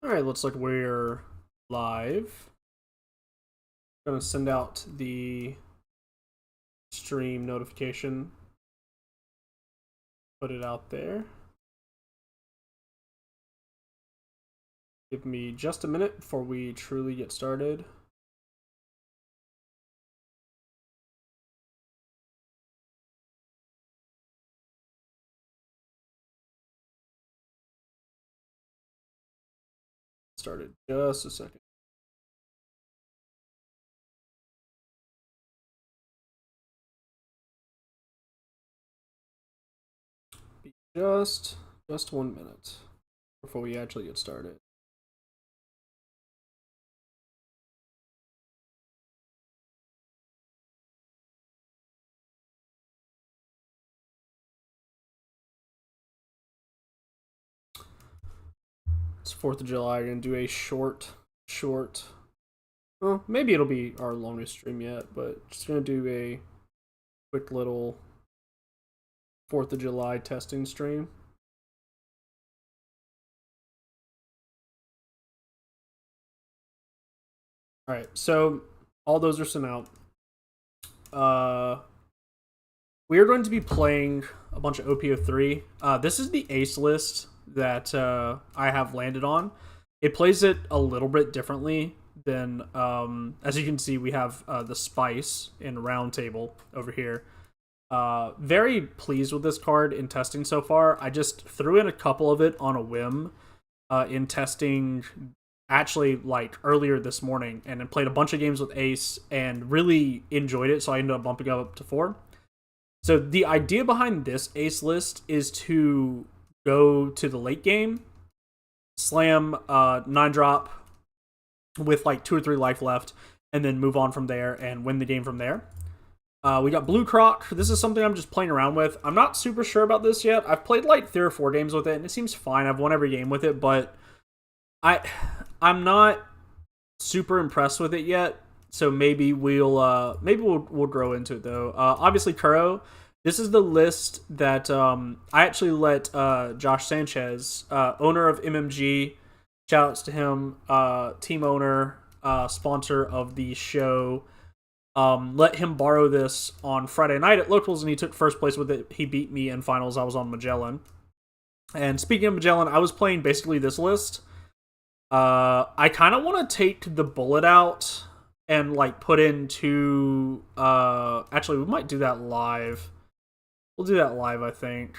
Alright, looks like we're live. I'm gonna send out the stream notification. Put it out there. Give me just a minute before we truly get started. Started just a second. Just 1 minute before we actually get started. It's 4th of July. We're gonna do a short. Well, maybe it'll be our longest stream yet, but just gonna do a quick little 4th of July testing stream. Alright, so all those are sent out. We are going to be playing a bunch of OP-03. This is the ace list that I have landed on. It plays it a little bit differently than, as you can see, we have the Spice in round table over here. Very pleased with this card in testing so far. I just threw in a couple of it on a whim in testing actually like earlier this morning, and then played a bunch of games with Ace and really enjoyed it, so I ended up bumping up to 4. So the idea behind this Ace list is to go to the late game, slam 9-drop with like 2 or 3 life left, and then move on from there and win the game from there. We got Blue Croc. This is something I'm just playing around with. I'm not super sure about this yet. I've played like 3 or 4 games with it, and it seems fine. I've won every game with it, but I'm not super impressed with it yet. So maybe we'll grow into it though. Obviously, Kuro. This is the list that I actually let Josh Sanchez, owner of MMG, shoutouts to him, team owner, sponsor of the show. Let him borrow this on Friday night at locals, and he took first place with it. He beat me in finals. I was on Magellan. And speaking of Magellan, I was playing basically this list. I kind of want to take the bullet out and like put into actually we might do that live. We'll do that live, I think.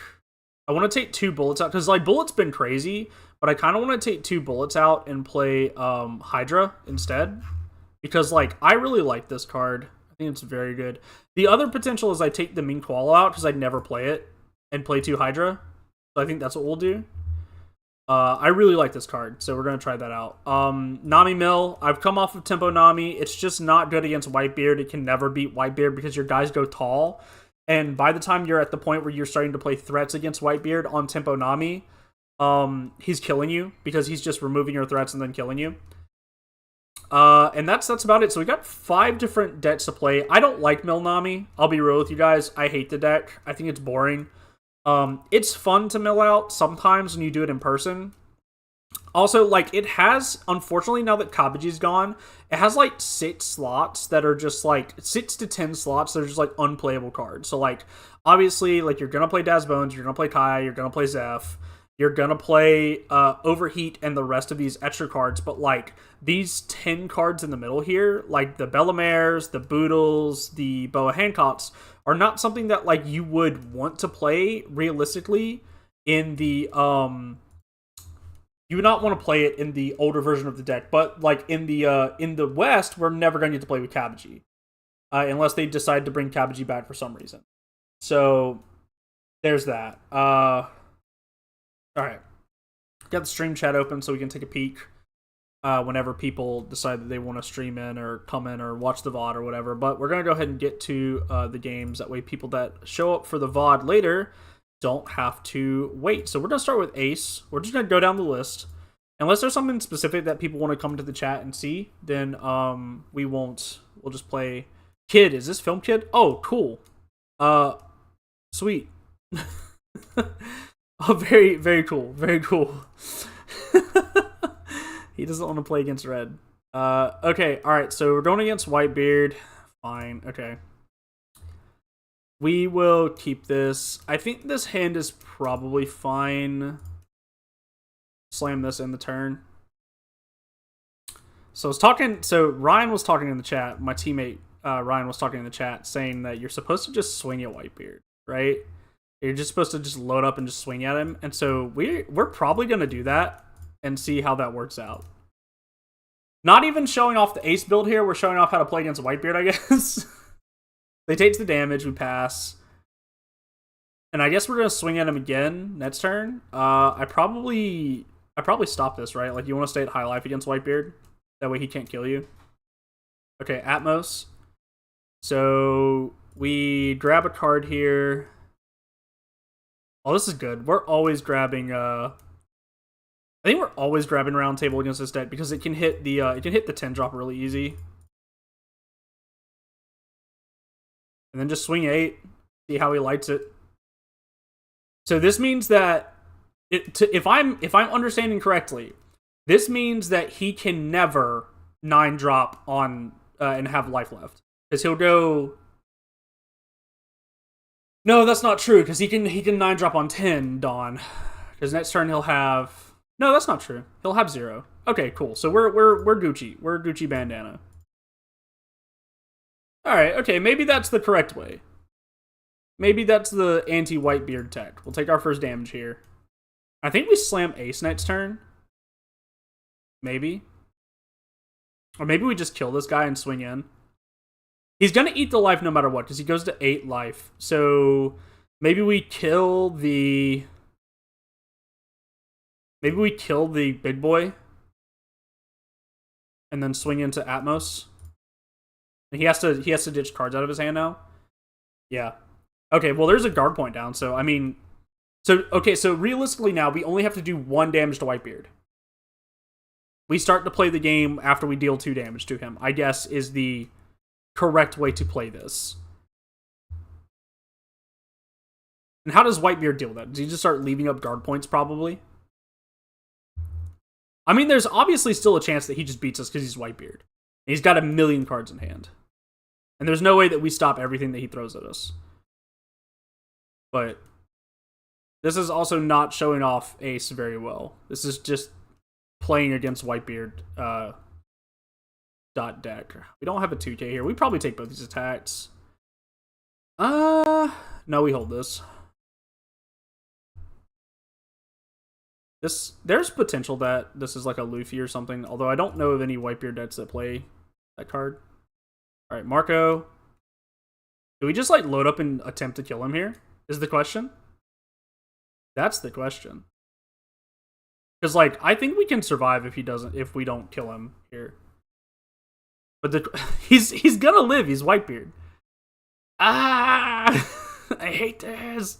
I want to take 2 bullets out because like bullet's been crazy, but I kind of want to take 2 bullets out and play Hydra instead, because like I really like this card. I think it's very good. The other potential is I take the Ming Koala out because I'd never play it and play 2 Hydra. So I think that's what we'll do. I really like this card, so we're going to try that out. Nami Mill, I've come off of Tempo Nami. It's just not good against Whitebeard. It can never beat Whitebeard because your guys go tall. And by the time you're at the point where you're starting to play threats against Whitebeard on Tempo Nami, he's killing you because he's just removing your threats and then killing you. And that's about it. So we got 5 different decks to play. I don't like Mill Nami. I'll be real with you guys. I hate the deck. I think it's boring. It's fun to mill out sometimes when you do it in person. Also, like, it has, unfortunately, now that Kabaji's gone, it has, like, 6 slots that are just, like, 6 to 10 slots that are just, like, unplayable cards. So, like, obviously, like, you're gonna play Daz Bones, you're gonna play Kai, you're gonna play Zeph, you're gonna play Overheat and the rest of these extra cards, but, like, these 10 cards in the middle here, like the Bellamares, the Boodles, the Boa Hancocks, are not something that, like, you would want to play realistically in the, you would not want to play it in the older version of the deck, but like in the West, we're never going to get to play with Kabaji, unless they decide to bring Kabaji back for some reason. So there's that. All right, got the stream chat open so we can take a peek whenever people decide that they want to stream in or come in or watch the VOD or whatever. But we're gonna go ahead and get to the games. That way, people that show up for the VOD later don't have to wait. So we're going to start with Ace. We're just going to go down the list. Unless there's something specific that people want to come to the chat and see, then we won't. We'll just play Kid. Is this Film Kid? Oh, cool. Sweet. Oh, very, very cool. Very cool. He doesn't want to play against red. Okay, alright, so we're going against Whitebeard. Fine, okay. We will keep this. I think this hand is probably fine. Slam this in the turn. So Ryan was talking in the chat, my teammate Ryan was talking in the chat, saying that you're supposed to just swing at Whitebeard, right? You're just supposed to just load up and just swing at him. And so we're probably going to do that and see how that works out. Not even showing off the ace build here. We're showing off how to play against Whitebeard, I guess. They take the damage. We pass. And I guess we're going to swing at him again next turn. I probably stop this, right? Like, you want to stay at high life against Whitebeard? That way he can't kill you. Okay, Atmos. So we grab a card here. Oh, this is good. We're always grabbing I think we're always grabbing round table against this deck because it can hit the 10 drop really easy. And then just swing 8, see how he lights it. So this means that if I'm understanding correctly, this means that he can never 9 drop on and have life left, because he'll go. No, that's not true, because he can 9 drop on 10 Dawn, because next turn he'll have. No, that's not true. He'll have 0. Okay, cool. So we're Gucci. We're Gucci bandana. All right. Okay, maybe that's the correct way. Maybe that's the anti-Whitebeard tech. We'll take our first damage here. I think we slam ace next turn. Maybe. Or maybe we just kill this guy and swing in. He's going to eat the life no matter what, because he goes to 8 life. So maybe we kill the. Maybe we kill the big boy and then swing into Atmos. And he has to ditch cards out of his hand now. Yeah. Okay, well, there's a guard point down, so I mean, so realistically now we only have to do 1 damage to Whitebeard. We start to play the game after we deal 2 damage to him, I guess, is the correct way to play this. And how does Whitebeard deal with that? Does he just start leaving up guard points, probably? I mean, there's obviously still a chance that he just beats us because he's Whitebeard. He's got a million cards in hand. And there's no way that we stop everything that he throws at us. But this is also not showing off ace very well. This is just playing against Whitebeard dot deck. We don't have a 2K here. We probably take both these attacks. No, we hold this. There's potential that this is like a Luffy or something, although I don't know of any Whitebeard decks that play that card. Alright, Marco. Do we just like load up and attempt to kill him here? Is the question? That's the question. Because like I think we can survive if we don't kill him here. But he's gonna live, he's Whitebeard. Ah I hate this.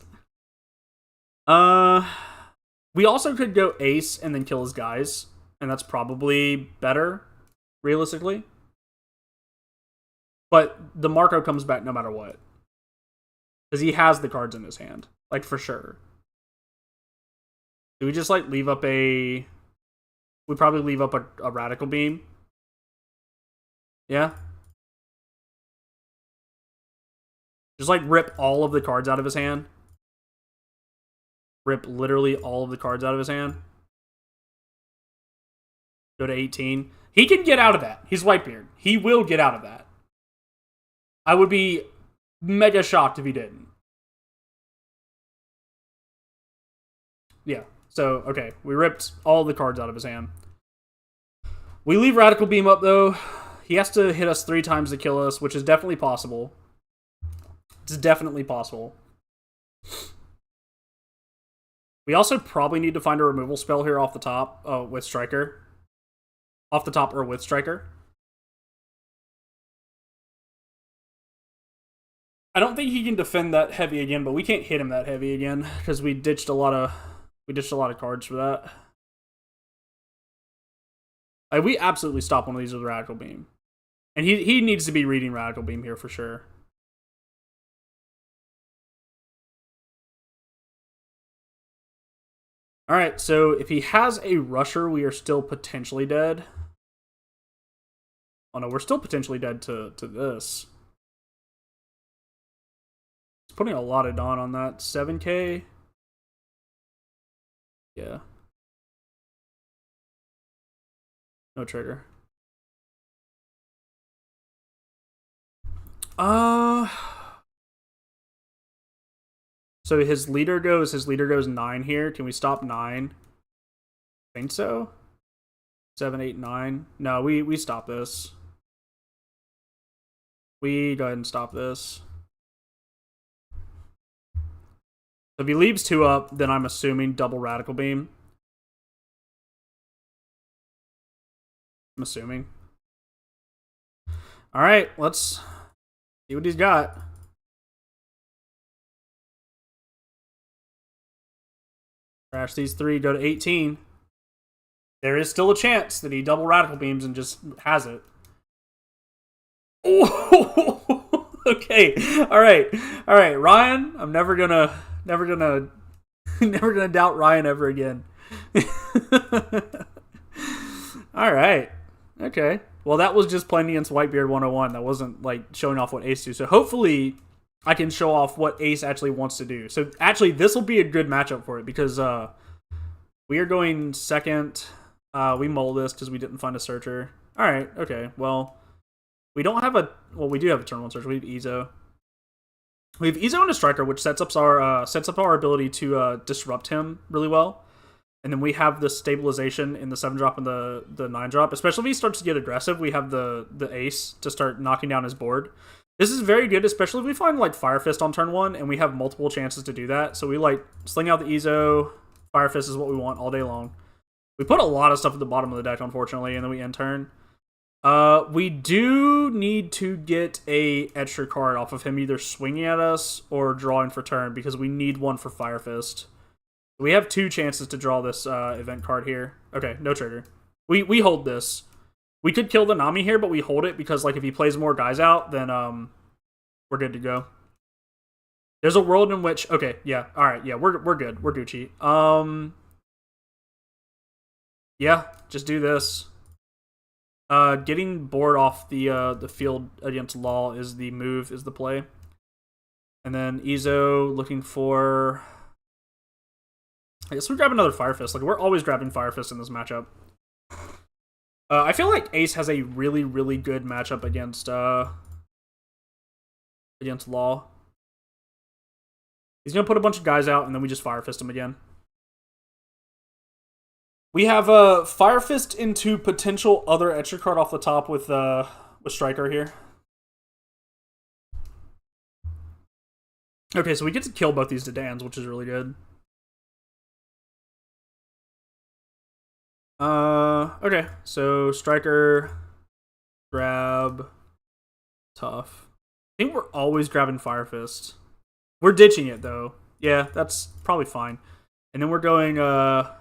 We also could go ace and then kill his guys, and that's probably better, realistically. But the Marco comes back no matter what. Because he has the cards in his hand. Like, for sure. Do we just, like, leave up a... We probably leave up a Radical Beam. Yeah? Just, like, rip all of the cards out of his hand. Rip literally all of the cards out of his hand. Go to 18. He can get out of that. He's Whitebeard. He will get out of that. I would be mega shocked if he didn't. Yeah. So, okay. We ripped all the cards out of his hand. We leave Radical Beam up, though. He has to hit us 3 times to kill us, which is definitely possible. It's definitely possible. We also probably need to find a removal spell here off the top with Striker. Off the top or with Striker. I don't think he can defend that heavy again, but we can't hit him that heavy again because we ditched a lot of cards for that. Like, we absolutely stop one of these with Radical Beam. And he needs to be reading Radical Beam here for sure. Alright, so if he has a rusher, we are still potentially dead. Oh no, we're still potentially dead to this. It's putting a lot of Dawn on that. 7k? Yeah. No trigger. So his leader goes 9 here. Can we stop 9? I think so. 7, 8, 9. No, we stop this. We go ahead and stop this. If he leaves 2 up, then I'm assuming double Radical Beam. I'm assuming. Alright, let's see what he's got. Crash these 3, go to 18. There is still a chance that he double Radical Beams and just has it. Oh, okay. All right, Ryan. I'm never gonna doubt Ryan ever again. All right. Okay. Well, that was just playing against Whitebeard 101. That wasn't like showing off what Ace do. So hopefully I can show off what Ace actually wants to do. So actually, this will be a good matchup for it because we are going second. We mull this because we didn't find a searcher. All right. Okay. Well, we don't have a. Well, we do have a turn 1 searcher. We have Ezo. We have Ezo and a striker, which sets up our ability to disrupt him really well. And then we have the stabilization in the 7-drop and the 9-drop. Especially if he starts to get aggressive, we have the ace to start knocking down his board. This is very good, especially if we find like Fire Fist on turn 1, and we have multiple chances to do that. So we like sling out the Ezo. Fire Fist is what we want all day long. We put a lot of stuff at the bottom of the deck, unfortunately, and then we end turn. We do need to get a extra card off of him either swinging at us or drawing for turn because we need one for Fire Fist. We have 2 chances to draw this event card here. Okay, no trigger. We hold this. We could kill the Nami here, but we hold it because like if he plays more guys out, then we're good to go. There's a world in which okay, yeah, all right, yeah, we're good. We're Gucci. Yeah, just do this. Getting board off the field against Law is the move, is the play. And then Ezo looking for. I guess we grab another Fire Fist. Like we're always grabbing Fire Fist in this matchup. I feel like Ace has a really, really good matchup against Law. He's gonna put a bunch of guys out, and then we just Fire Fist him again. We have a Fire Fist into potential other extra card off the top with Striker here. Okay, so we get to kill both these Dedans, which is really good. Okay, so Striker, grab, tough. I think we're always grabbing Fire Fist. We're ditching it though. Yeah, that's probably fine. And then we're going 5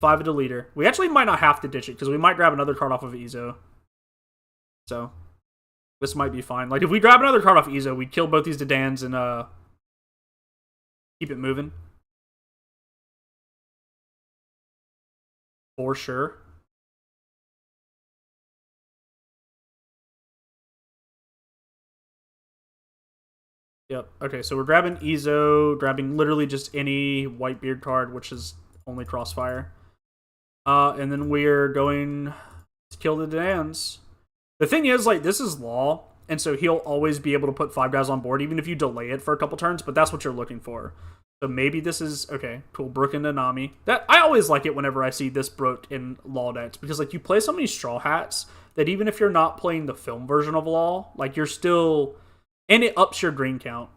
of the leader. We actually might not have to ditch it because we might grab another card off of Ezo. So this might be fine. Like if we grab another card off Ezo, we kill both these Dedans and keep it moving. For sure. Yep. Okay, so we're grabbing Ezo, grabbing literally just any Whitebeard card, which is only Crossfire. And then we're going to kill the Dedans. The thing is, like, this is Law, and so he'll always be able to put 5 guys on board, even if you delay it for a couple turns, but that's what you're looking for. So maybe this is, okay, cool, Brook and Nanami. I always like it whenever I see this Brook in Law decks, because, like, you play so many Straw Hats that even if you're not playing the film version of Law, like, you're still... And it ups your green count.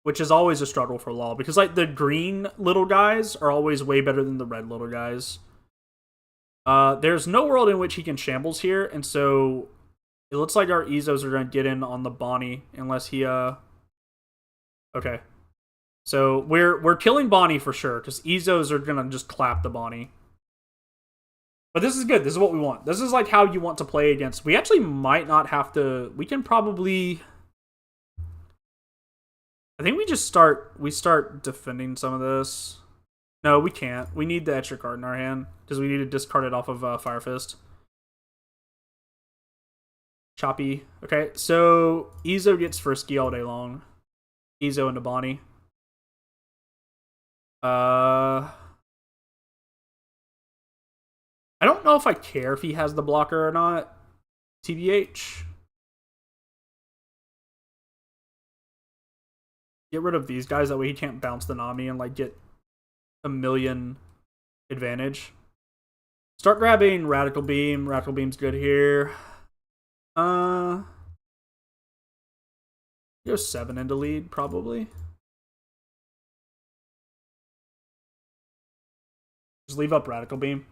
Which is always a struggle for Law, because, like, the green little guys are always way better than the red little guys. There's no world in which he can Shambles here, and so it looks like our Ezos are going to get in on the Bonnie, unless he, Okay. So, we're killing Bonnie for sure, because Ezos are going to just clap the Bonnie. But this is good. This is what we want. This is, like, how you want to play against... We actually might not have to... We can probably... I think we start defending some of this. No, we can't. We need the extra card in our hand because we need to discard it off of Fire Fist. Choppy. Okay, so Izo gets Frisky all day long. Izo into Bonnie. I don't know if I care if he has the blocker or not. TBH. Get rid of these guys, that way he can't bounce the Nami and like get a million advantage. Start grabbing Radical Beam. Radical Beam's good here. Go 7 into lead, probably. Just leave up Radical Beam.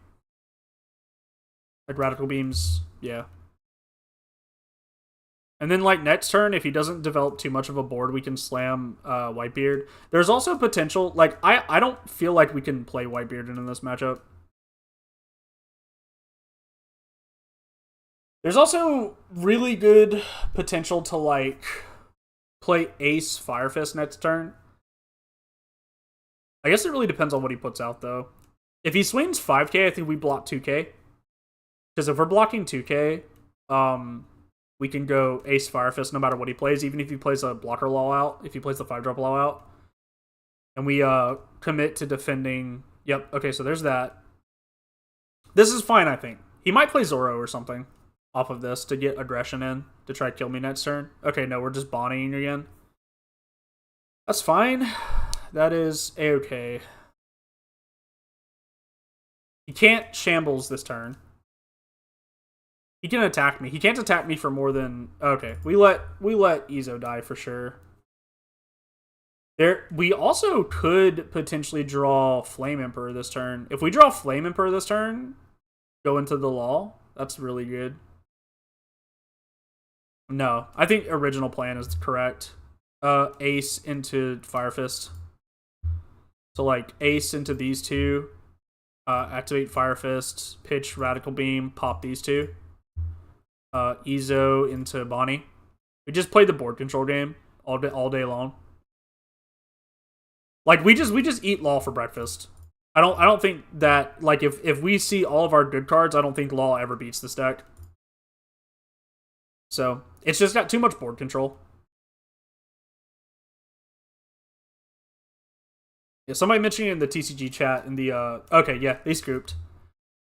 Like Radical Beam's, yeah. And then like next turn, if he doesn't develop too much of a board, we can slam Whitebeard. There's also potential, like I don't feel like we can play Whitebeard in this matchup. There's also really good potential to like play Ace Fire Fist next turn. I guess it really depends on what he puts out though. If he swings 5k, I think we block 2k. Because if we're blocking 2k, we can go Ace Fire Fist no matter what he plays, even if he plays a blocker law out, if he plays the 5-drop law out. And we commit to defending. Yep, okay, so there's that. This is fine, I think. He might play Zoro or something off of this to get aggression in, to try to kill me next turn. Okay, no, we're just Bonnieing again. That's fine. That is A-okay. He can't Shambles this turn. He can attack me. He can't attack me for more than... Okay, we let Izo die for sure. We also could potentially draw Flame Emperor this turn. If we draw Flame Emperor this turn, go into the law, that's really good. No, I think original plan is correct. Ace into Fire Fist. So like Ace into these two. Activate Fire Fist, pitch Radical Beam, pop these two. Izo into Bonnie. We just played the board control game all day long. Like we just eat Law for breakfast. I don't think that like if we see all of our good cards, I don't think Law ever beats this deck. So it's just got too much board control. Yeah, somebody mentioning in the TCG chat in the okay, yeah, they scooped.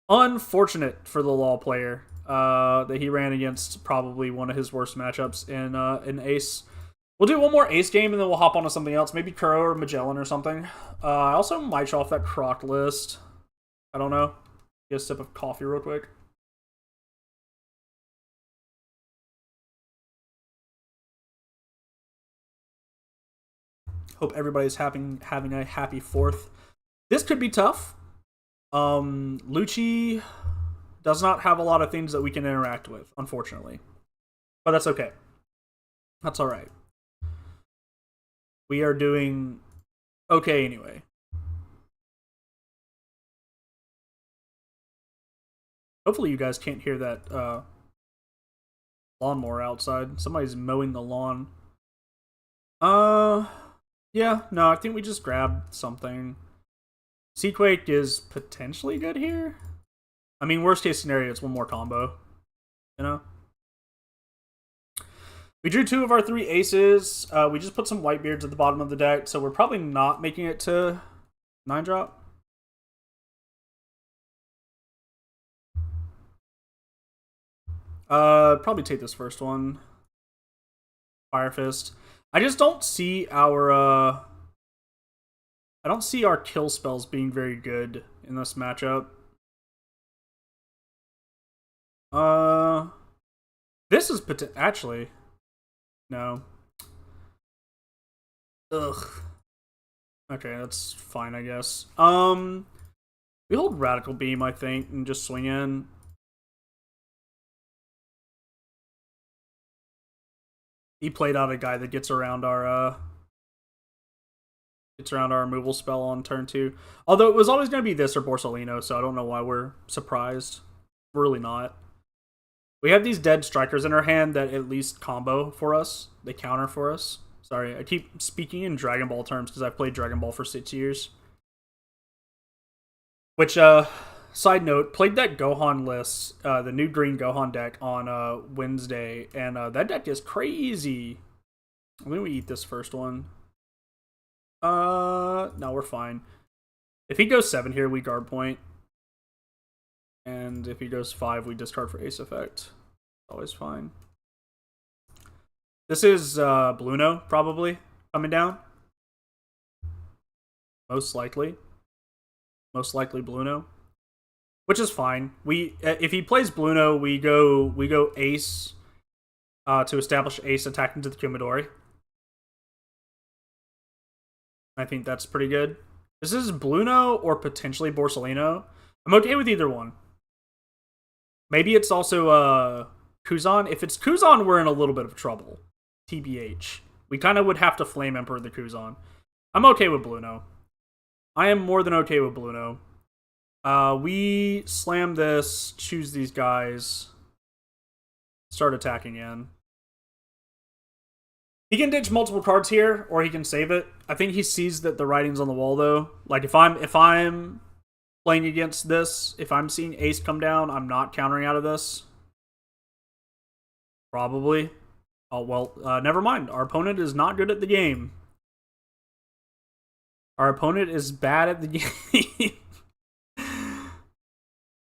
Unfortunate for the Law player that he ran against probably one of his worst matchups in Ace. We'll do one more Ace game and then we'll hop onto something else, maybe Kuro or Magellan or something. I also might show off that Croc list. I don't know. Get a sip of coffee real quick. Hope everybody's having a happy 4th. This could be tough. Lucci does not have a lot of things that we can interact with, unfortunately. But that's okay. That's alright. We are doing okay anyway. Hopefully you guys can't hear that lawnmower outside. Somebody's mowing the lawn. Yeah, no, I think we just grabbed something. Seaquake is potentially good here. I mean, worst case scenario, it's one more combo. You know? We drew 2 of our 3 aces. We just put some Whitebeards at the bottom of the deck, so we're probably not making it to 9-drop. Probably take this first one. Fire Fist. I just don't see our I don't see our kill spells being very good in this matchup. This is actually no. Ugh. Okay, that's fine, I guess. We hold Radical Beam, I think, and just swing in. He played out a guy that gets around our removal spell on turn 2. Although it was always going to be this or Borsalino, so I don't know why we're surprised. We're really not. We have these dead strikers in our hand that at least combo for us. They counter for us. Sorry, I keep speaking in Dragon Ball terms because I've played Dragon Ball for 6 years. Which, side note, played that Gohan list, the new green Gohan deck on Wednesday, and that deck is crazy. Let me eat this first one. No, we're fine. If he goes 7 here, we guard point. And if he goes 5, we discard for ace effect. Always fine. This is Bluno, probably, coming down. Most likely. Most likely Bluno. Which is fine. If he plays Bluno, we go ace to establish ace attack into the Kumidori. I think that's pretty good. This is Bluno or potentially Borsalino. I'm okay with either one. Maybe it's also Kuzan. If it's Kuzan, we're in a little bit of trouble. TBH. We kind of would have to Flame Emperor the Kuzan. I'm okay with Bluno. I am more than okay with Bluno. We slam this, choose these guys, start attacking in. He can ditch multiple cards here, or he can save it. I think he sees that the writing's on the wall, though. Like, if I'm playing against this, if I'm seeing ace come down, I'm not countering out of this. Probably. Oh, well, never mind. Our opponent is not good at the game. Our opponent is bad at the game.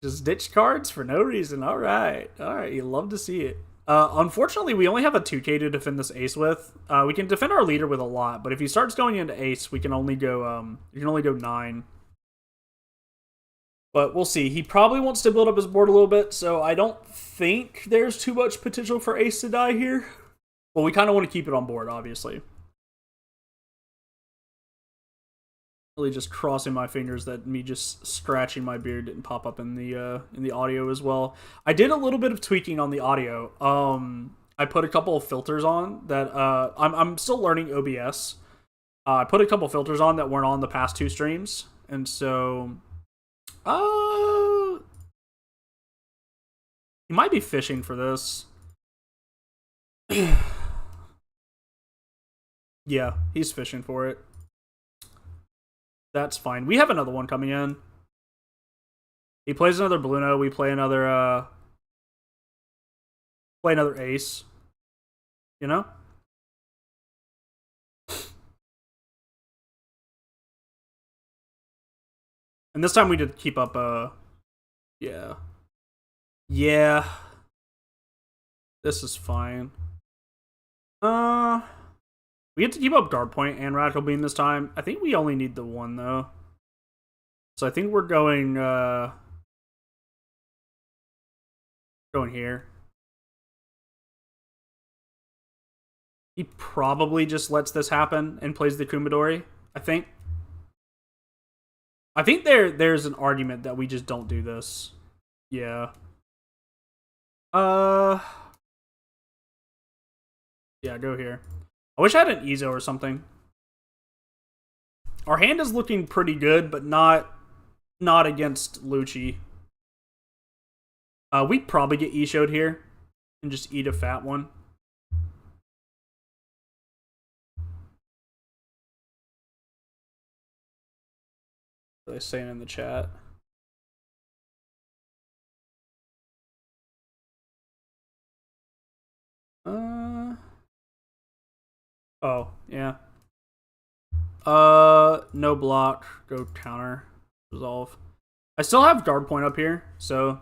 Just ditch cards for no reason. All right. You love to see it. Unfortunately, we only have a 2k to defend this ace with. We can defend our leader with a lot, but if he starts going into ace, we can only go 9. But we'll see. He probably wants to build up his board a little bit, so I don't think there's too much potential for ace to die here. Well, we kind of want to keep it on board, obviously. Really just crossing my fingers that me just scratching my beard didn't pop up in the audio as well. I did a little bit of tweaking on the audio. I put a couple of filters on that. I'm still learning OBS. I put a couple of filters on that weren't on the past 2 streams, and so he might be fishing for this. Yeah, he's fishing for it. That's fine. We have another one coming in. He plays another Bluno. We play another ace. You know? And this time we did keep up yeah. Yeah. This is fine. We get to keep up guard point and radical beam this time. I think we only need the one though. So I think we're going here. He probably just lets this happen and plays the Kumidori, I think. I think there's an argument that we just don't do this. Yeah. Yeah, go here. I wish I had an Ezo or something. Our hand is looking pretty good, but not against Lucci. We'd probably get E-showed here and just eat a fat one. What are they saying in the chat? Oh, yeah. No block. Go counter. Resolve. I still have guard point up here, so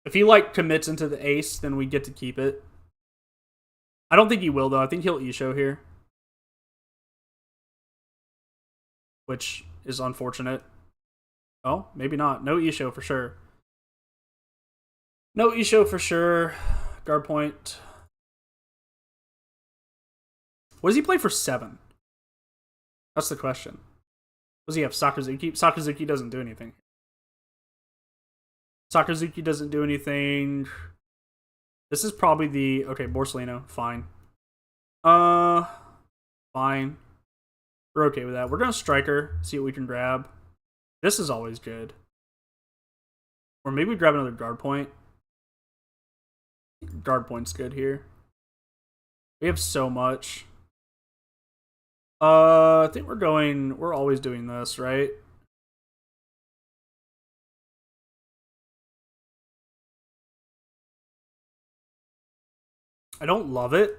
if he, like, commits into the ace, then we get to keep it. I don't think he will, though. I think he'll E-show here. Which is unfortunate. Oh, maybe not. No E-show for sure. No E-show for sure. Guard point. What does he play for 7? That's the question. Does he have Sakazuki? Sakazuki doesn't do anything. Sakazuki doesn't do anything. This is probably the... Okay, Borsalino. Fine. Fine. We're okay with that. We're going to Striker. See what we can grab. This is always good. Or maybe we grab another guard point. Guard point's good here. We have so much. I think we're always doing this, right? I don't love it.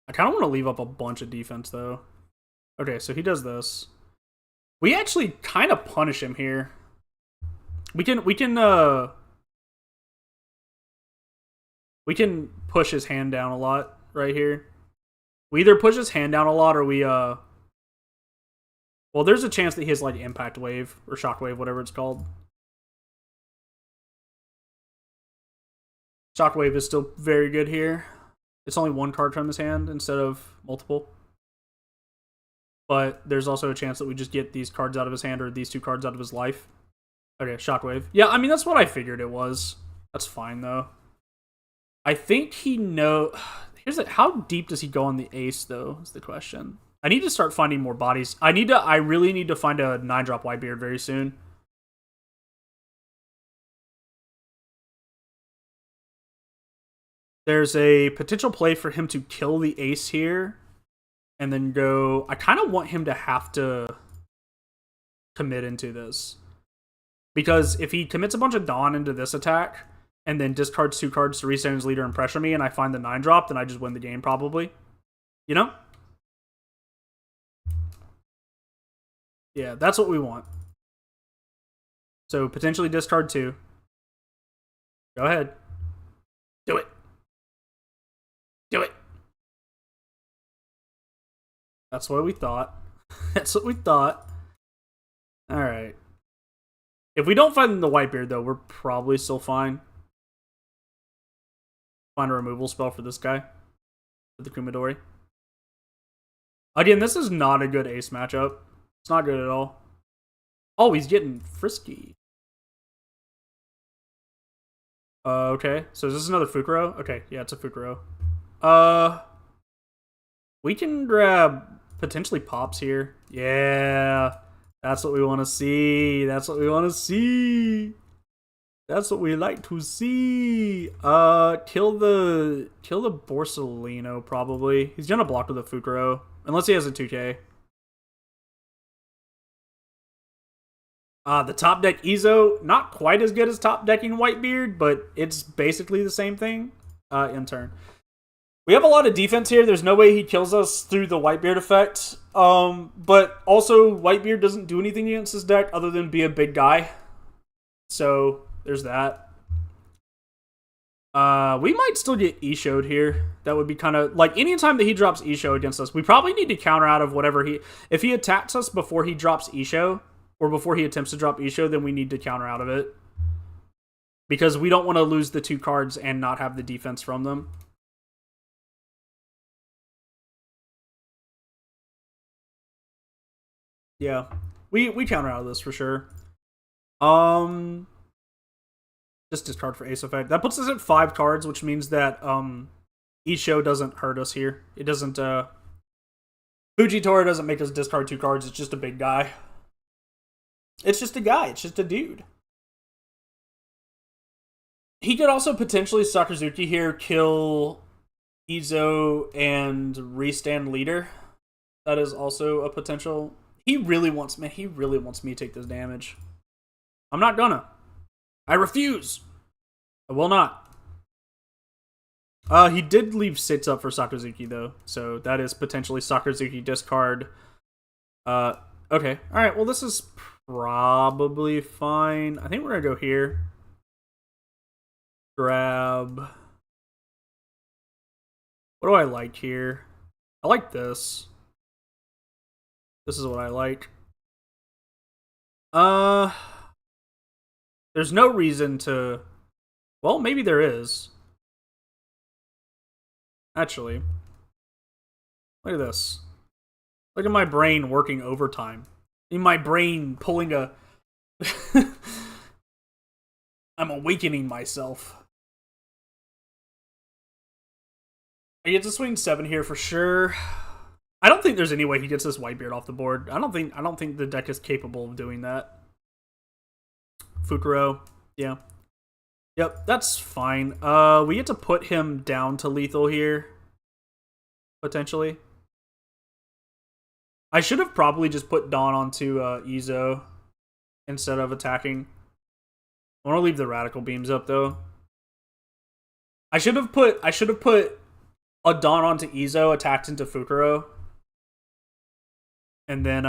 I kind of want to leave up a bunch of defense, though. Okay, so he does this. We actually kind of punish him here. We can push his hand down a lot right here. We either push his hand down a lot or we well, there's a chance that he has like impact wave or shock wave, whatever it's called. Shock wave is still very good here. It's only one card from his hand instead of multiple. But there's also a chance that we just get these cards out of his hand or these two cards out of his life. Okay, shockwave. Yeah, I mean that's what I figured it was. That's fine though. I think he know. Here's the, how deep does he go on the ace though? Is the question. I need to start finding more bodies. I really need to find a 9-drop Whitebeard very soon. There's a potential play for him to kill the ace here and then go. I kind of want him to have to commit into this. Because if he commits a bunch of Dawn into this attack and then discards 2 cards to reset his leader and pressure me and I find the 9-drop, then I just win the game probably. You know? Yeah, that's what we want. So potentially discard 2. Go ahead. Do it. Do it. That's what we thought. That's what we thought. Alright. If we don't find the Whitebeard, though, we're probably still fine. Find a removal spell for this guy. For the Kumadori. Again, this is not a good ace matchup. It's not good at all. Oh, he's getting frisky. Okay. So is this another Fukuro? Okay, yeah, it's a Fukuro. We can grab potentially Pops here. Yeah. That's what we want to see. That's what we want to see. That's what we like to see. Kill the Borsalino probably. He's gonna block with a Fukuro unless he has a 2K. The top deck Ezo, not quite as good as top decking Whitebeard, but it's basically the same thing. In turn. We have a lot of defense here. There's no way he kills us through the Whitebeard effect. But also, Whitebeard doesn't do anything against this deck other than be a big guy. So, there's that. We might still get E-Showed here. That would be kind of... Like, anytime that he drops E-Show against us, we probably need to counter out of whatever he... If he attacks us before he drops E-Show, or before he attempts to drop E-Show, then we need to counter out of it. Because we don't want to lose the 2 cards and not have the defense from them. Yeah, we counter out of this for sure. Just discard for ace effect. That puts us at 5 cards, which means that E-Show doesn't hurt us here. It doesn't. Fujitora doesn't make us discard 2 cards. It's just a big guy. It's just a guy. It's just a dude. He could also potentially Sakazuki here, kill Izo and restand leader. That is also a potential. He really wants me. He really wants me to take this damage. I'm not gonna. I refuse. I will not. He did leave 6 up for Sakazuki though, so that is potentially Sakazuki discard. Okay. All right. Well, this is probably fine. I think we're gonna go here. Grab. What do I like here? I like this. This is what I like. There's no reason to... Well, maybe there is. Actually. Look at this. Look at my brain working overtime. In my brain pulling a... I'm awakening myself. I get to swing 7 here for sure. I don't think there's any way he gets this Whitebeard off the board. I don't think the deck is capable of doing that. Fukuro, yeah. Yep, that's fine. We get to put him down to lethal here, potentially. I should have probably just put Dawn onto Ezo instead of attacking. I want to leave the radical beams up though. I should have put a Dawn onto Ezo, attacked into Fukuro, and then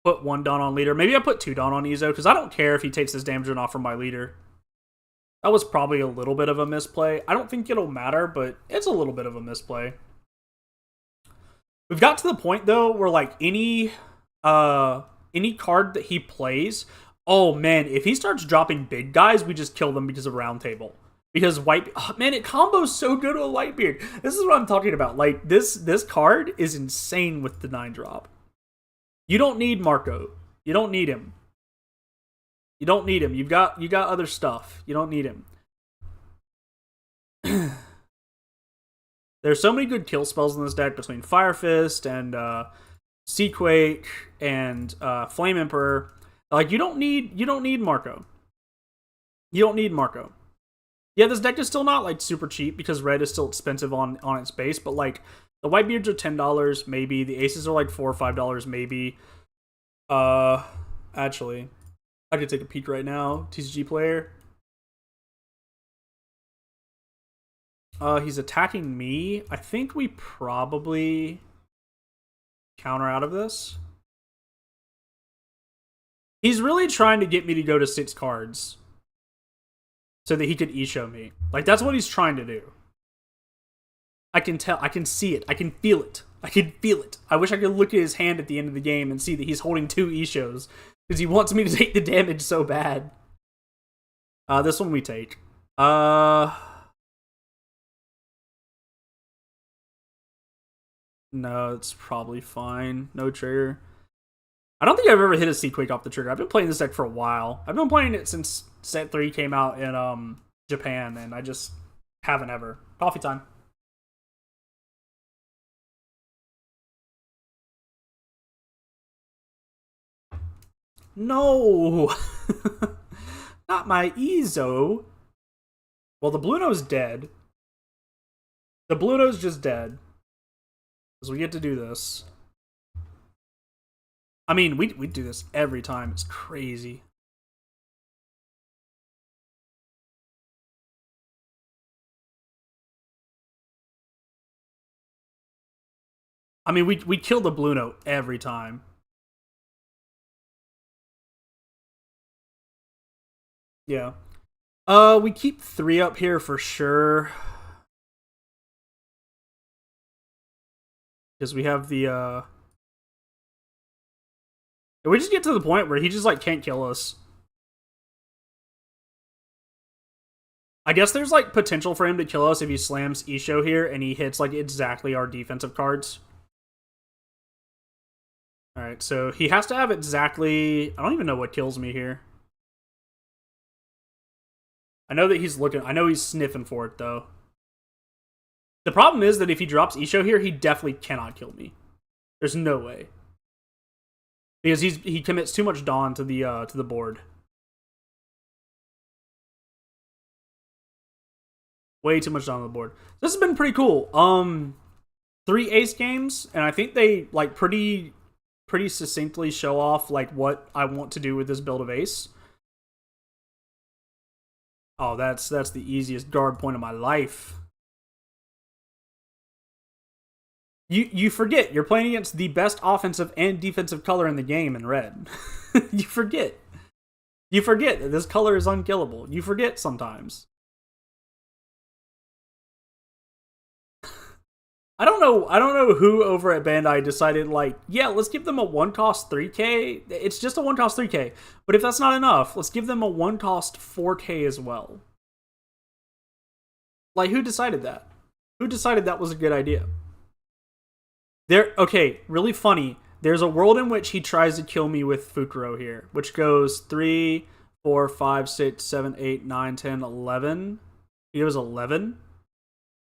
put one Dawn on leader. Maybe I put two Dawn on Ezo because I don't care if he takes this damage or not from my leader. That was probably a little bit of a misplay. I don't think it'll matter, but it's a little bit of a misplay. We've got to the point though where like any card that he plays, oh man, if he starts dropping big guys, we just kill them because of round table. Because man, it combos so good with Whitebeard. This is what I'm talking about. Like this card is insane with the 9-drop. You don't need Marco. You don't need him. You don't need him. You got other stuff. You don't need him. There's so many good kill spells in this deck between Fire Fist and Seaquake and Flame Emperor. Like you don't need Marco. You don't need Marco. Yeah, this deck is still not like super cheap because red is still expensive on its base, but like the Whitebeards are $10 maybe, the aces are like $4 or $5 maybe. Actually, I could take a peek right now. TCG player. He's attacking me. I think we probably counter out of this. He's really trying to get me to go to 6 cards so that he could e-show me. Like, that's what he's trying to do. I can tell. I can see it. I can feel it. I can feel it. I wish I could look at his hand at the end of the game and see that he's holding 2 e-shows because he wants me to take the damage so bad. This one we take. No, it's probably fine. No trigger. I don't think I've ever hit a Seaquake off the trigger. I've been playing this deck for a while. I've been playing it since set 3 came out in Japan, and I just haven't ever. Coffee time. No! Not my Ezo. Well, the Blue No's dead. The Blue No's just dead. Because we get to do this. I mean, we do this every time. It's crazy. I mean, we kill the Blue Note every time. Yeah. We keep 3 up here for sure. Because we have the, we just get to the point where he just, like, can't kill us. I guess there's, like, potential for him to kill us if he slams Isho here and he hits, like, exactly our defensive cards. Alright, so he has to have exactly... I don't even know what kills me here. I know that he's looking... I know he's sniffing for it, though. The problem is that if he drops Isho here, he definitely cannot kill me. There's no way. Because he commits too much Dawn to the board. Way too much Dawn on the board. This has been pretty cool. 3 ace games, and I think they like pretty succinctly show off like what I want to do with this build of ace. Oh, that's the easiest guard point of my life. You forget you're playing against the best offensive and defensive color in the game in red. You forget. You forget that this color is unkillable. You forget sometimes. I don't know who over at Bandai decided, like, yeah, let's give them a 1-cost 3K. It's just a 1-cost 3K. But if that's not enough, let's give them a 1-cost 4K as well. Like, who decided that? Who decided that was a good idea? Okay, really funny. There's a world in which he tries to kill me with Fukuro here, which goes 3, 4, 5, 6, 7, 8, 9, 10, 11. He goes 11.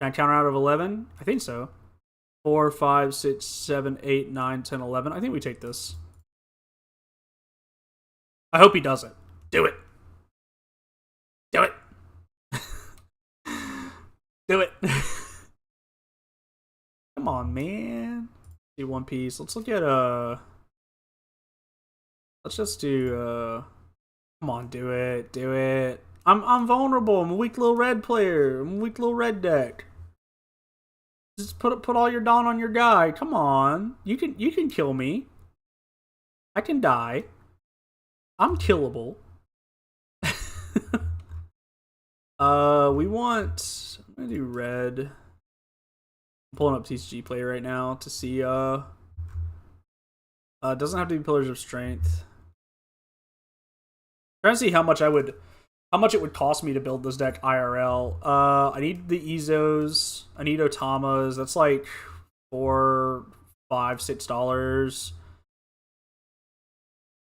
Can I counter out of 11? I think so. 4, 5, 6, 7, 8, 9, 10, 11. I think we take this. I hope he doesn't. Do it. Do it. Come on, man. Do One Piece. Let's look at let's just do come on, do it. Do it. I'm vulnerable. I'm a weak little red player. I'm a weak little red deck. Just put all your Dawn on your guy. Come on. You can kill me. I can die. I'm killable. We want. I'm gonna do red. I'm pulling up TCG play right now to see. It doesn't have to be Pillars of Strength. I'm trying to see how much it would cost me to build this deck IRL. I need the Ezos. I need Otamas. That's like $4, $5, $6.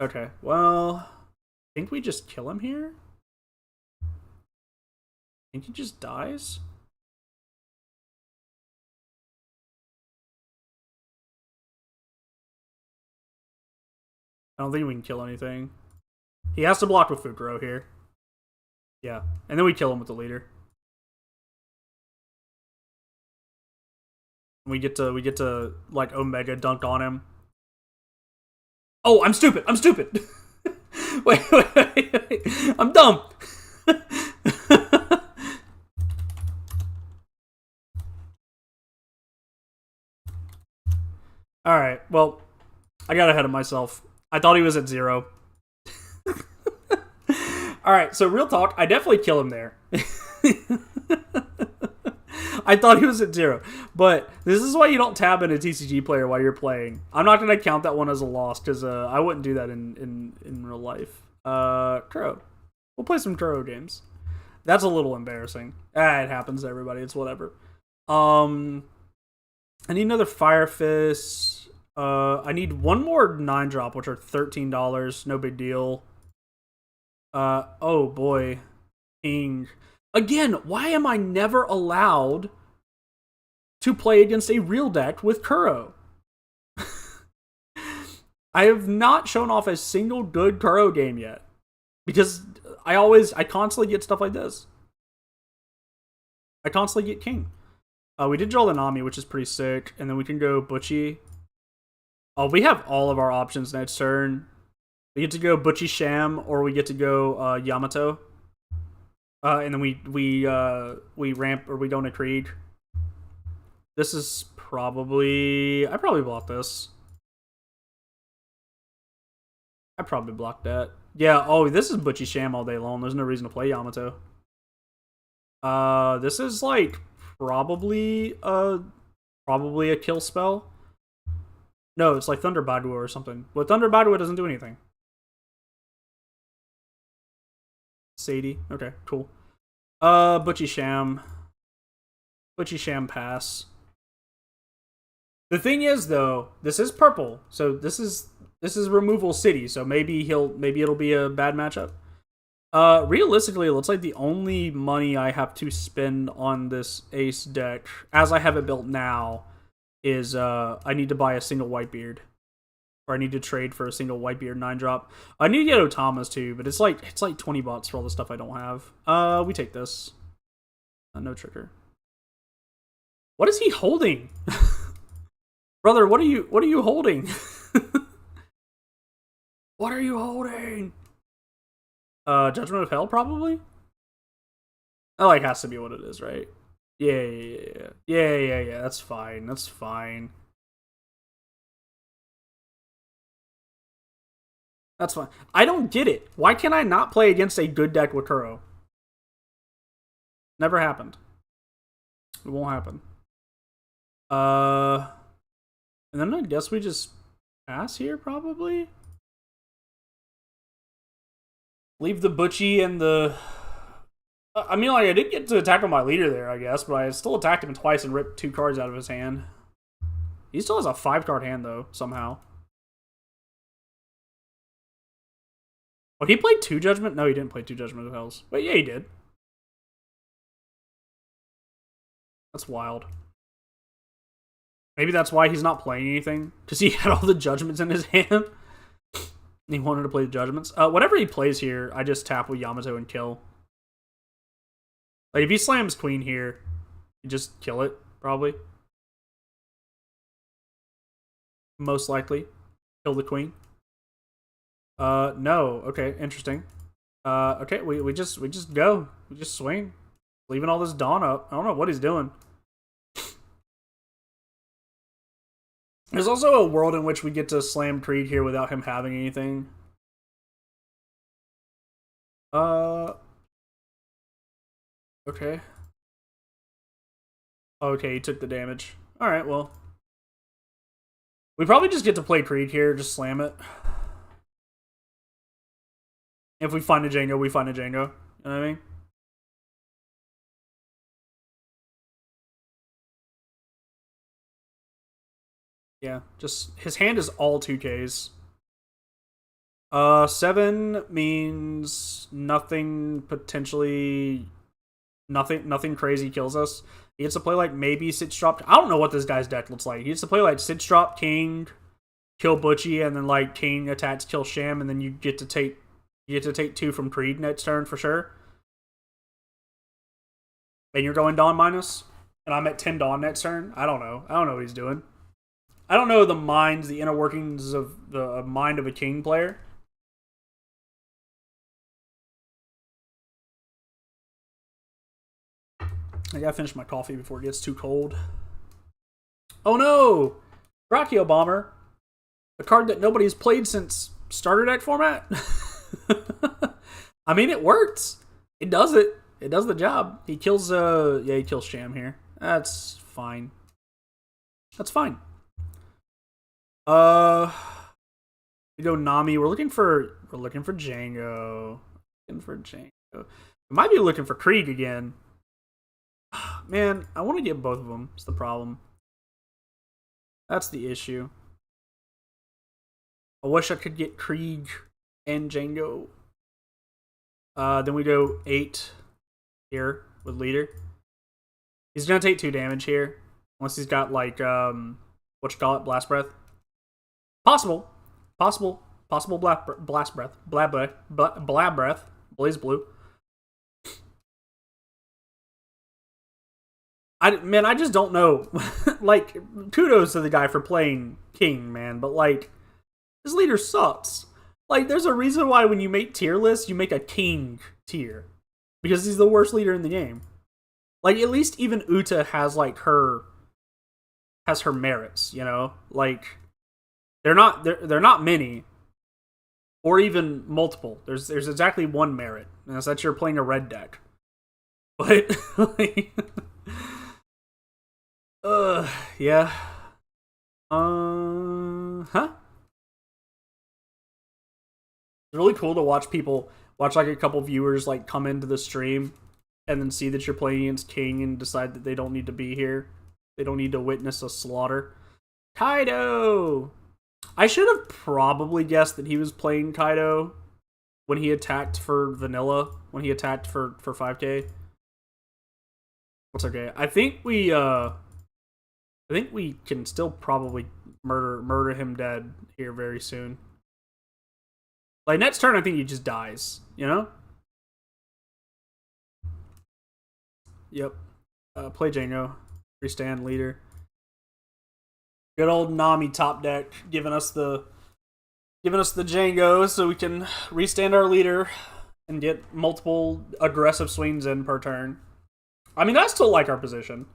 Okay, well, I think we just kill him here. I think he just dies. I don't think we can kill anything. He has to block with Fukuro here. Yeah, and then we kill him with the leader. We get to like Omega dunk on him. Oh, I'm stupid. I'm stupid. wait. I'm dumb. All right. Well, I got ahead of myself. I thought he was at 0. All right. So real talk, I definitely kill him there. I thought he was at 0, but this is why you don't tab in a TCG player while you're playing. I'm not going to count that one as a loss because I wouldn't do that in real life. Crow. We'll play some Crow games. That's a little embarrassing. It happens to everybody. It's whatever. I need another Fire Fist. I need one more 9-drop, which are $13. No big deal. Oh boy. King. Again, why am I never allowed to play against a real deck with Kuro? I have not shown off a single good Kuro game yet. Because I constantly get stuff like this. I constantly get King. We did draw the Nami, which is pretty sick. And then we can go Butchie. Oh, we have all of our options next turn. We get to go Butchie Sham, or we get to go Yamato. And then we ramp, or we don't a Krieg. This is probably... I probably blocked this. I probably blocked that. Yeah, oh, this is Butchie Sham all day long. There's no reason to play Yamato. This is like probably a kill spell. No, it's like Thunder Badua or something. But Thunder Badua doesn't do anything. Sadie. Okay, cool. Butchie Sham. Butchie Sham pass. The thing is, though, this is purple, so this is removal city, so maybe it'll be a bad matchup. Realistically, it looks like the only money I have to spend on this ace deck, as I have it built now, is I need to buy a single Whitebeard. Or I need to trade for a single Whitebeard 9-drop. I need to get Otamas too, but it's like $20 for all the stuff I don't have. We take this. No trigger. What is he holding? Brother, what are you holding? What are you holding? Judgment of Hell, probably? That like has to be what it is, right? Yeah. That's fine. That's fine. That's fine. I don't get it. Why can I not play against a good deck with Kuro? Never happened. It won't happen. And then I guess we just pass here, probably? Leave the Butchie and the... I mean, like, I did get to attack on my leader there, I guess, but I still attacked him twice and ripped 2 cards out of his hand. He still has a 5-card hand, though, somehow. Oh, he played 2 Judgment? No, he didn't play 2 Judgment of Hells. Wait, yeah, he did. That's wild. Maybe that's why he's not playing anything. Because he had all the Judgments in his hand. He wanted to play the Judgments. Whatever he plays here, I just tap with Yamato and kill. Like, if he slams Queen here, You just kill it, probably. Most likely. Kill the queen. No. Okay, interesting. Okay, we just go. We just swing. Leaving all this Dawn up. I don't know what he's doing. There's also a world in which we get to slam Creed here without him having anything. Okay. Okay, he took the damage. Alright, well. We probably just get to play Creed here, just slam it. If we find a Django, we find a Django. You know what I mean? Yeah, just his hand is all 2Ks. 7 means nothing potentially nothing crazy kills us. He gets to play like maybe Sitch Drop. I don't know what this guy's deck looks like. He gets to play like Sitch Drop, King, kill Butchie, and then like King attacks, kill Sham, and then you get to take 2 from Creed next turn for sure. And you're going Dawn minus, and I'm at 10 Dawn next turn. I don't know. I don't know what he's doing. I don't know the inner workings of the mind of a King player. I gotta finish my coffee before it gets too cold. Oh no! Brachio Bomber. A card that nobody's played since starter deck format. I mean, it works. It does it. It does the job. He kills, he kills Sham here. That's fine. That's fine. We go Nami. We're looking for Django. We might be looking for Krieg again. Man, I want to get both of them. It's the problem. That's the issue. I wish I could get Krieg and Django. Then we go 8 here with Leader. He's gonna take 2 damage here. Unless he's got like what you call it, Blast Breath. Possible Blast Breath. Blab Breath. Blaze Blue. I just don't know. Like, kudos to the guy for playing King, man, but like, his leader sucks. Like, there's a reason why when you make tier lists, you make a King tier. Because he's the worst leader in the game. Like, at least even Uta has like her merits, you know? Like, they're not many. Or even multiple. There's exactly one merit. And that's that you're playing a red deck. But like, yeah. Huh? It's really cool to watch like a couple viewers like come into the stream and then see that you're playing against King and decide that they don't need to be here. They don't need to witness a slaughter. Kaido! I should have probably guessed that he was playing Kaido when he attacked for vanilla, when he attacked for 5k. That's okay. I think we can still probably murder him dead here very soon. Like, next turn, I think he just dies, you know? Yep. Play Django. Restand Leader. Good old Nami top deck giving us the Django so we can restand our Leader and get multiple aggressive swings in per turn. I mean, I still like our position.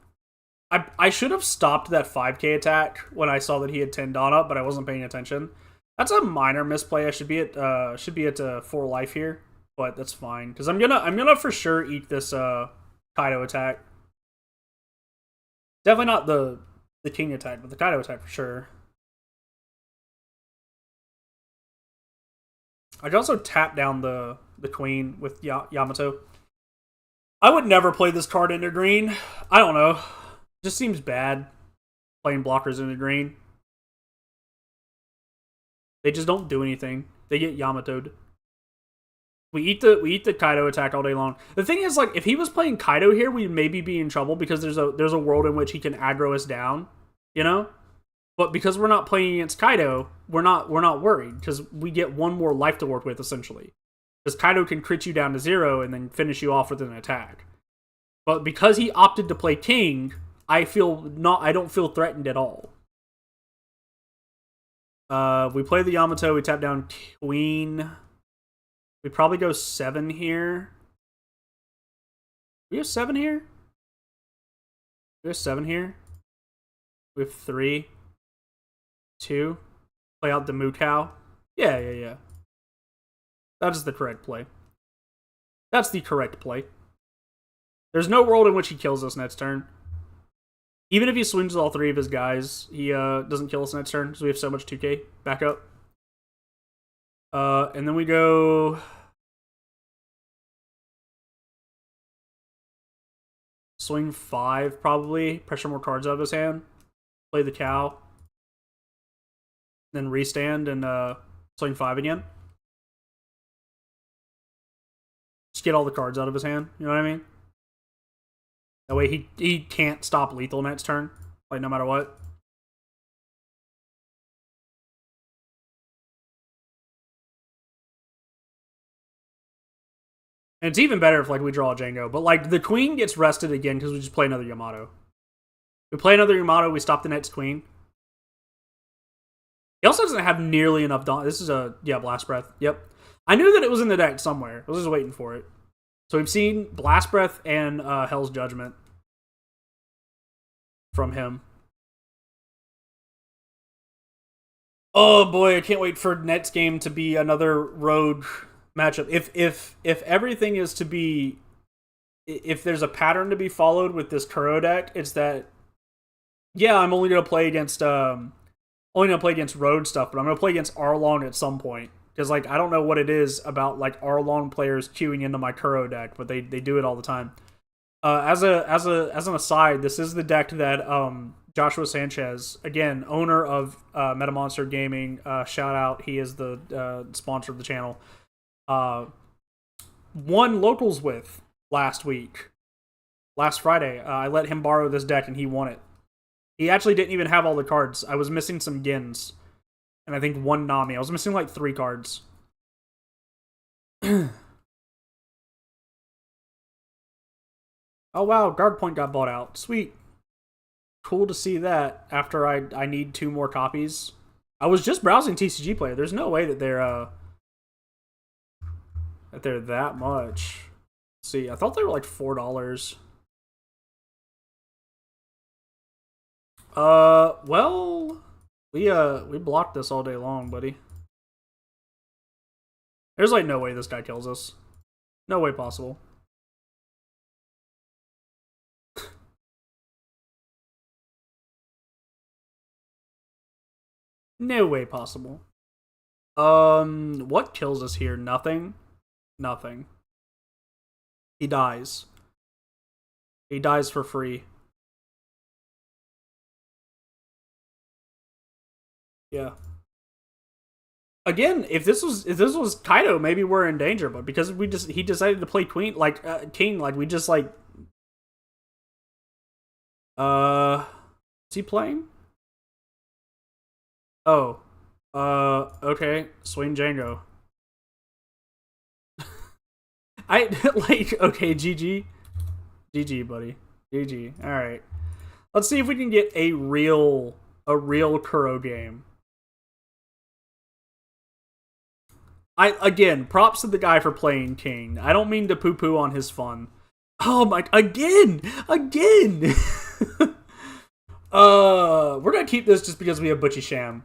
I should have stopped that 5k attack when I saw that he had 10 Dawn up, but I wasn't paying attention. That's a minor misplay. I should be at 4 life here, but that's fine because I'm gonna for sure eat this Kaido attack. Definitely not the King attack, but the Kaido attack for sure. I could also tap down the Queen with Yamato. I would never play this card into green. I don't know. It just seems bad playing blockers into green. They just don't do anything. They get Yamato'd. We eat the Kaido attack all day long. The thing is, like, if he was playing Kaido here, we'd maybe be in trouble because there's a world in which he can aggro us down, you know? But because we're not playing against Kaido, we're not worried because we get one more life to work with essentially. Because Kaido can crit you down to 0 and then finish you off with an attack. But because he opted to play king, I don't feel threatened at all. We play the Yamato, we tap down queen. We probably go 7 here. We have 7 here? We have 7 here. We have 3. 2. Play out the moo cow. Yeah. That is the correct play. That's the correct play. There's no world in which he kills us next turn. Even if he swings all 3 of his guys, he doesn't kill us next turn because we have so much 2k backup. And then we go... Swing 5, probably. Pressure more cards out of his hand. Play the cow. Then restand and swing 5 again. Just get all the cards out of his hand. You know what I mean? That way he can't stop lethal next turn. Like, no matter what. And it's even better if, like, we draw a Django. But, like, the queen gets rested again because we just play another Yamato. We play another Yamato, we stop the next queen. He also doesn't have nearly enough dawn. This is a, yeah, Blast Breath. Yep. I knew that it was in the deck somewhere. I was just waiting for it. So we've seen Blast Breath and Hell's Judgment from him. Oh boy, I can't wait for next game to be another road matchup. If everything is to be, if there's a pattern to be followed with this Kuro deck, it's that, yeah, I'm only gonna play against road stuff, but I'm gonna play against Arlong at some point. Because, like, I don't know what it is about, like, Arlong players queuing into my Kuro deck, but they do it all the time. As an aside, this is the deck that Joshua Sanchez, again, owner of MetaMonster Gaming, shout out, he is the sponsor of the channel, won locals with last Friday. I let him borrow this deck and he won it. He actually didn't even have all the cards. I was missing some Gins. And I think 1 Nami. I was missing like 3 cards. Oh wow, guard point got bought out. Sweet. Cool to see that after I need 2 more copies. I was just browsing TCG Player. There's no way that they're that much. Let's see, I thought they were like $4. Well, we blocked this all day long, buddy. There's like no way this guy kills us. No way possible. No way possible. What kills us here? Nothing. Nothing. He dies. He dies for free. Yeah. Again, if this was Kaido, maybe we're in danger. But because he decided to play Queen, like King, like we just like. Is he playing? Oh. Okay. Swing Django. I like. Okay. GG. GG, buddy. GG. All right. Let's see if we can get a real Kuro game. Again, props to the guy for playing King. I don't mean to poo-poo on his fun. Oh my, again! We're gonna keep this just because we have Butchie Sham.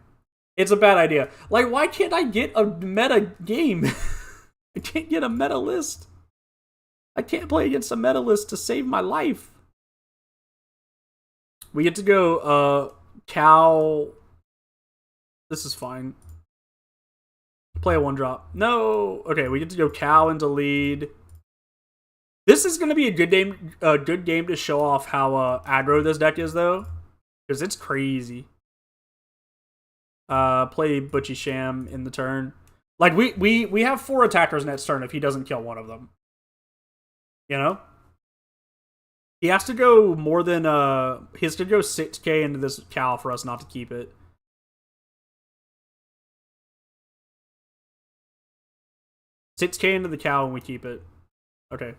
It's a bad idea. Like, why can't I get a meta game? I can't get a meta list. I can't play against a meta list to save my life. We get to go, Cal. This is fine. Play a 1-drop. No. Okay, we get to go Cal into lead. This is going to be a good game to show off how aggro this deck is, though, because it's crazy. Play Butchie Sham in the turn. Like we have 4 attackers next turn if he doesn't kill one of them. You know, he has to go more than he has to go 6k into this Cal for us not to keep it. $6k into the cow and we keep it. Okay.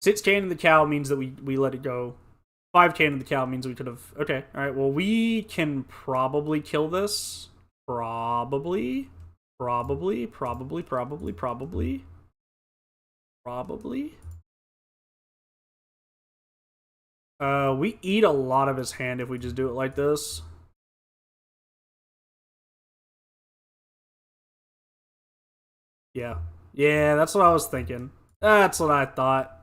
6k into the cow means that we let it go. 5k into the cow means we could have. Okay, all right. Well, we can probably kill this. Probably. We eat a lot of his hand if we just do it like this. Yeah. Yeah, that's what I was thinking. That's what I thought.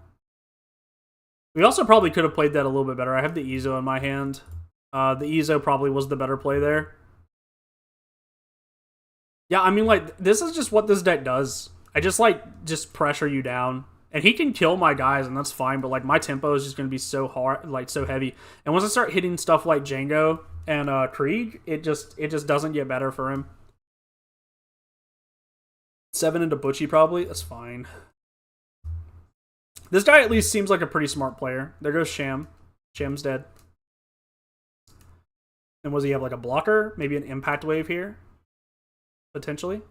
We also probably could have played that a little bit better. I have the Ezo in my hand. The Ezo probably was the better play there. Yeah, I mean, like, this is just what this deck does. I just pressure you down. And he can kill my guys, and that's fine, but, like, my tempo is just going to be so hard, like, so heavy. And once I start hitting stuff like Django and Krieg, it just doesn't get better for him. 7 into Butchie, probably. That's fine. This guy at least seems like a pretty smart player. There goes Sham. Sham's dead. And was he have, like, a blocker? Maybe an impact wave here? Potentially.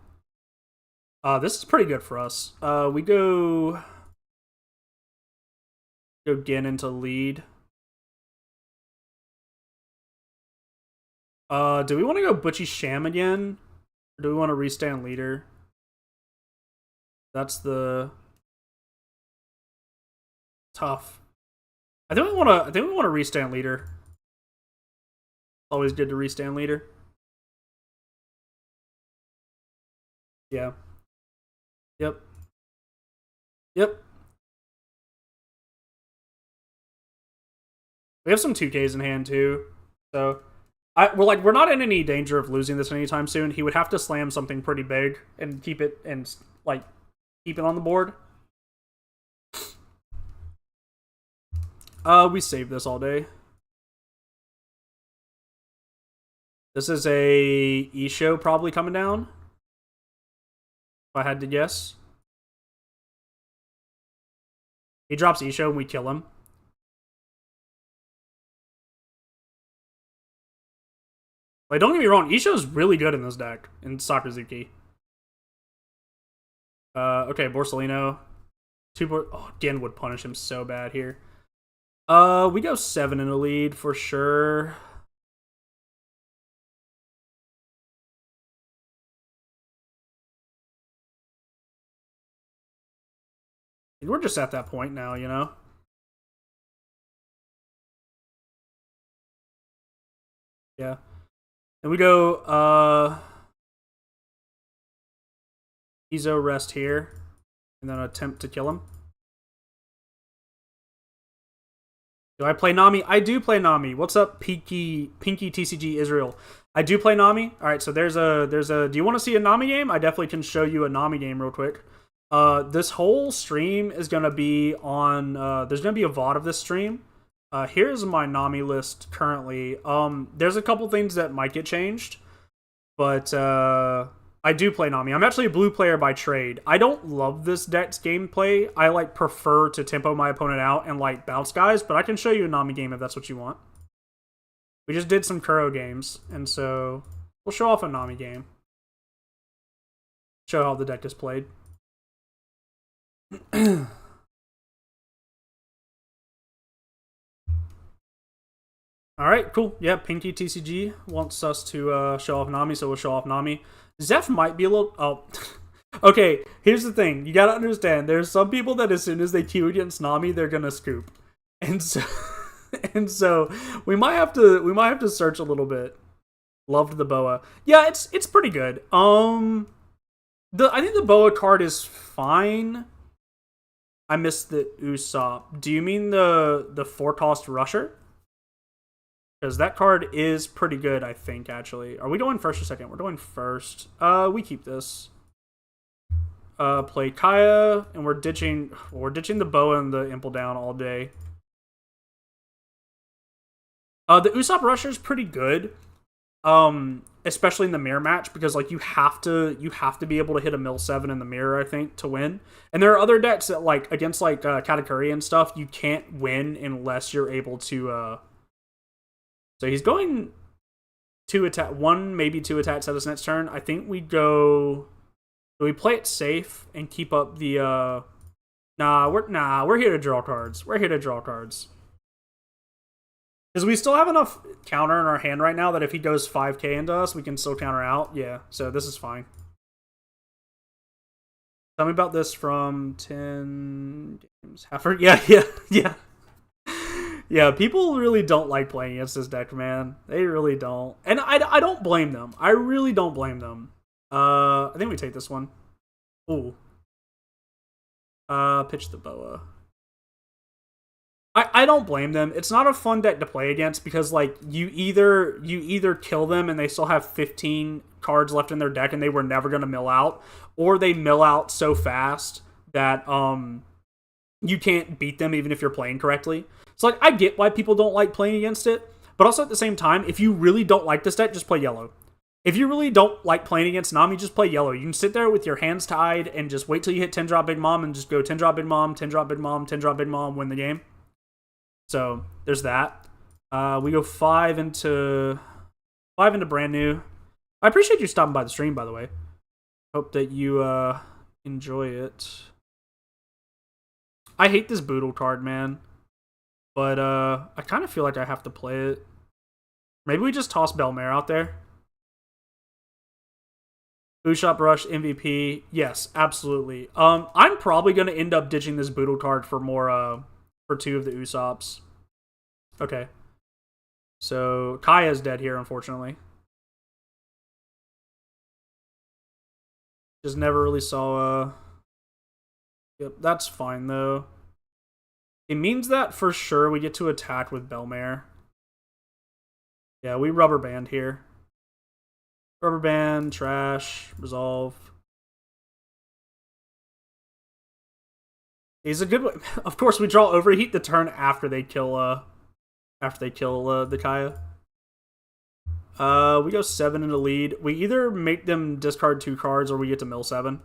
This is pretty good for us. We go Gin into lead. Do we want to go Butchie Sham again? Or do we want to restand leader? That's the tough. I think we want to restand leader. Always good to restand leader. Yeah. Yep. Yep. We have some 2Ks in hand too. So we're not in any danger of losing this anytime soon. He would have to slam something pretty big and keep it on the board. We save this all day. This is a Isho probably coming down. If I had to guess. He drops Isho and we kill him. Like, don't get me wrong, Isho's really good in this deck, in Sakazuki. Okay, Borsellino. Gin would punish him so bad here. We go 7 in the lead for sure. We're just at that point now, you know? Yeah. And we go, Ezo rest here. And then attempt to kill him. Do I play Nami? I do play Nami. What's up, Pinky TCG Israel? I do play Nami. All right, so there's a. Do you want to see a Nami game? I definitely can show you a Nami game real quick. This whole stream is gonna be on. There's gonna be a VOD of this stream. Here's my Nami list currently. There's a couple things that might get changed, but I do play Nami. I'm actually a blue player by trade. I don't love this deck's gameplay. I prefer to tempo my opponent out and bounce guys, but I can show you a Nami game if that's what you want. We just did some Kuro games, and so we'll show off a Nami game. Show how the deck is played. Alright, cool. Yeah, Pinky TCG wants us to show off Nami, so we'll show off Nami. Zeph might be a little... Oh. Okay, here's the thing. You gotta understand, there's some people that as soon as they queue against Nami, they're gonna scoop. And so... and so, we might have to search a little bit. Loved the Boa. Yeah, it's pretty good. I think the Boa card is fine. I missed the Usopp. Do you mean the 4-cost Rusher? Because that card is pretty good, I think, actually. Are we going first or second? We're going first. We keep this. Play Kaya, and we're ditching the Boa and the Impel Down all day. The Usopp Rusher is pretty good. Especially in the mirror match, because you have to be able to hit a mill 7 in the mirror, I think, to win. And there are other decks that against Katakuri and stuff, you can't win unless you're able to so he's going 2 attack, 1 maybe 2 attacks at his next turn. I think we go. Do we play it safe and keep up the We're here to draw cards. We're here to draw cards. Because we still have enough counter in our hand right now that if he goes 5k into us, we can still counter out. Yeah, so this is fine. Tell me about this from 10 games. Yeah. Yeah, people really don't like playing against this deck, man. They really don't. And I don't blame them. I really don't blame them. I think we take this one. Ooh. Pitch the boa. I don't blame them. It's not a fun deck to play against because like you either kill them and they still have 15 cards left in their deck and they were never gonna mill out, or they mill out so fast that you can't beat them even if you're playing correctly. So like I get why people don't like playing against it, but also at the same time, if you really don't like this deck, just play yellow. If you really don't like playing against Nami, just play yellow. You can sit there with your hands tied and just wait till you hit 10 drop Big Mom and just go 10 drop Big Mom, 10 drop Big Mom, 10 drop Big Mom, win the game. So there's that. We go 5 into brand new. I appreciate you stopping by the stream, by the way. Hope that you enjoy it. I hate this Boodle card, man. But I kind of feel like I have to play it. Maybe we just toss Belmare out there. Usopp Rush MVP. Yes, absolutely. I'm probably going to end up ditching this Boodle card for more for 2 of the Usopps. Okay. So Kaya's dead here, unfortunately. Just never really saw Yep, that's fine though. It means that for sure we get to attack with Belmare. Yeah, we rubber band here. Rubber band, trash, resolve. He's a good one. Of course, we draw overheat the turn after they kill the Kaya. We go 7 in the lead. We either make them discard 2 cards or we get to mill 7.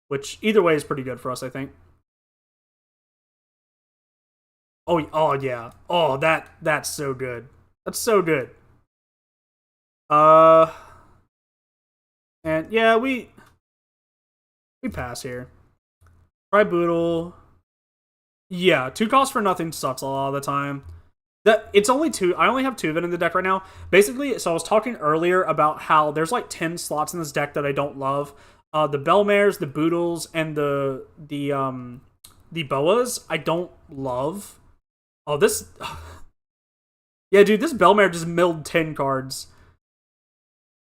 Which either way is pretty good for us, I think. Oh yeah. Oh, that's so good. That's so good. And yeah, we pass here. Try Boodle. Yeah, 2 costs for nothing sucks a lot of the time. It's only 2. I only have 2 of it in the deck right now. Basically, so I was talking earlier about how there's like 10 slots in this deck that I don't love. The Belmares, the Boodles, and the Boas I don't love. Oh, this... Yeah, dude, this Belmare just milled 10 cards.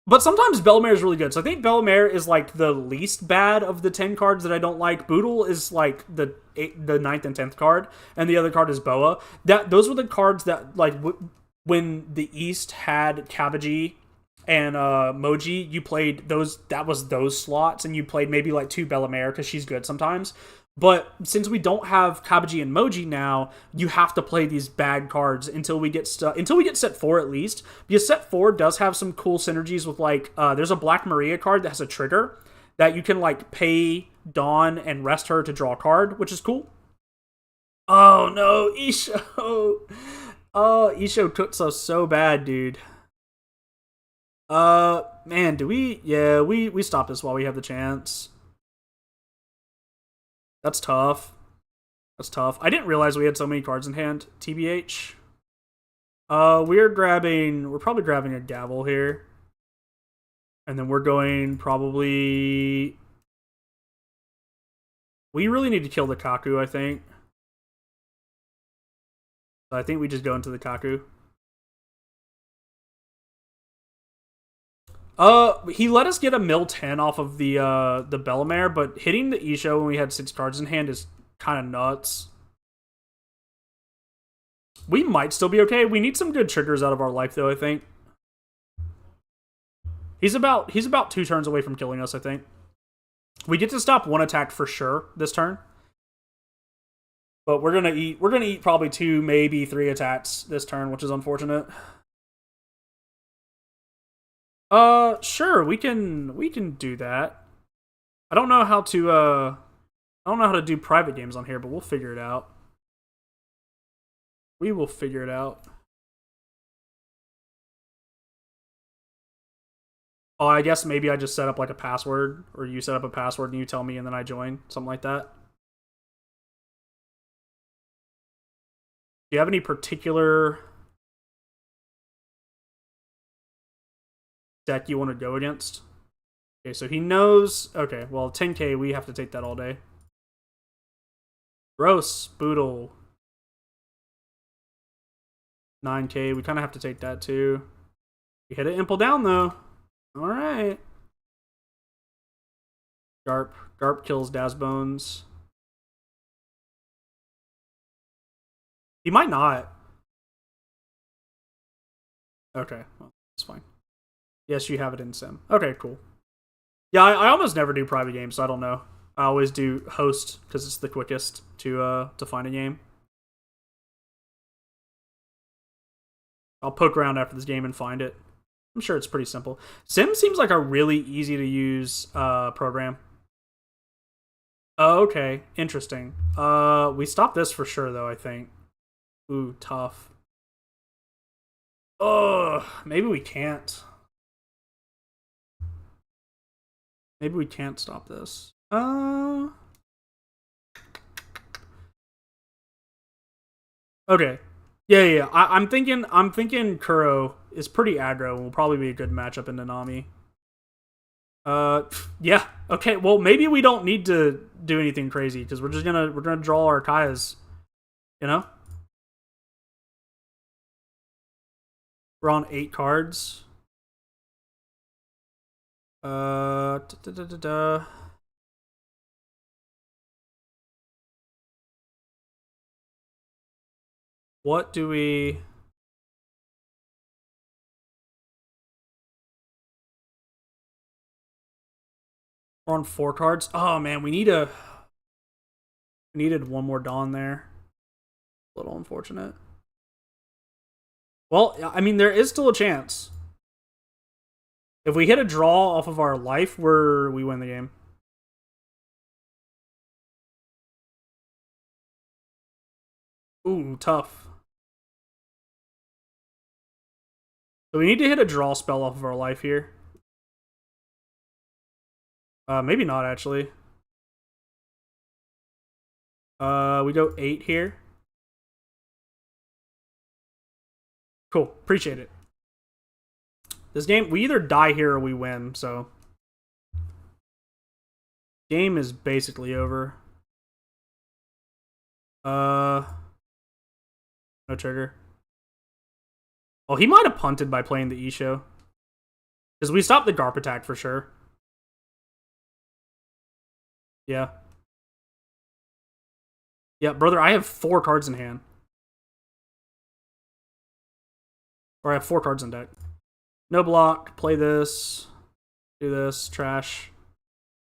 But sometimes Belmare is really good. So I think Belmare is like the least bad of the 10 cards that I don't like. Boodle is like the 9th and 10th card, and the other card is Boa. Those were the cards that like when the East had Kabaji and Moji, you played those. That was those slots, and you played maybe like 2 Belmare because she's good sometimes. But since we don't have Kabaji and Moji now, you have to play these bad cards until we get set 4 at least. Because set 4 does have some cool synergies with like there's a Black Maria card that has a trigger that you can like pay Dawn and rest her to draw a card, which is cool. Oh no, Isho! Oh, Isho cooks us so bad, dude. Man, do we? Yeah, we stop this while we have the chance. That's tough. That's tough. I didn't realize we had so many cards in hand. TBH. We're probably grabbing a Gavel here. And then we're going probably... We really need to kill the Kaku, I think. I think we just go into the Kaku. He let us get a mill 10 off of the Belmare, but hitting the Isho when we had 6 cards in hand is kind of nuts. We might still be okay. We need some good triggers out of our life, though, I think. He's about 2 turns away from killing us, I think. We get to stop 1 attack for sure this turn. But we're gonna eat probably 2, maybe 3 attacks this turn, which is unfortunate. Sure, we can do that. I don't know how to do private games on here, but we'll figure it out. We will figure it out. Oh, I guess maybe I just set up like a password, or you set up a password and you tell me and then I join. Something like that. Do you have any particular deck you want to go against? Okay, so he knows. Okay, well, 10k, we have to take that all day. Gross, Boodle. 9k, we kind of have to take that too. We hit an Impel down though. Alright. Garp. Garp kills Dazbones. He might not. Okay, well, it's fine. Yes, you have it in sim. Okay, cool. Yeah, I almost never do private games, so I don't know. I always do host because it's the quickest to find a game. I'll poke around after this game and find it. I'm sure it's pretty simple. Sim seems like a really easy to use program. Oh, okay, interesting. We stopped this for sure though, I think. Ooh, tough. Oh, maybe we can't. Maybe we can't stop this. Okay. Yeah. I'm thinking Kuro is pretty aggro and will probably be a good matchup in Nanami. Yeah. Okay, well maybe we don't need to do anything crazy because we're gonna draw our Kaias, you know? We're on 8 cards. Da, da, da, da, da. What do we... We're on 4 cards. Oh man, we needed one more Dawn there. A little unfortunate. Well, I mean, there is still a chance. If we hit a draw off of our life, we win the game. Ooh, tough. So we need to hit a draw spell off of our life here. Maybe not, actually. We go 8 here. Cool. Appreciate it. This game, we either die here or we win, so... Game is basically over. No trigger. Oh, he might have punted by playing the E-Show. Because we stopped the Garp attack for sure. Yeah. Yeah, brother, I have 4 cards in hand. Or I have 4 cards in deck. No block, play this, do this, trash,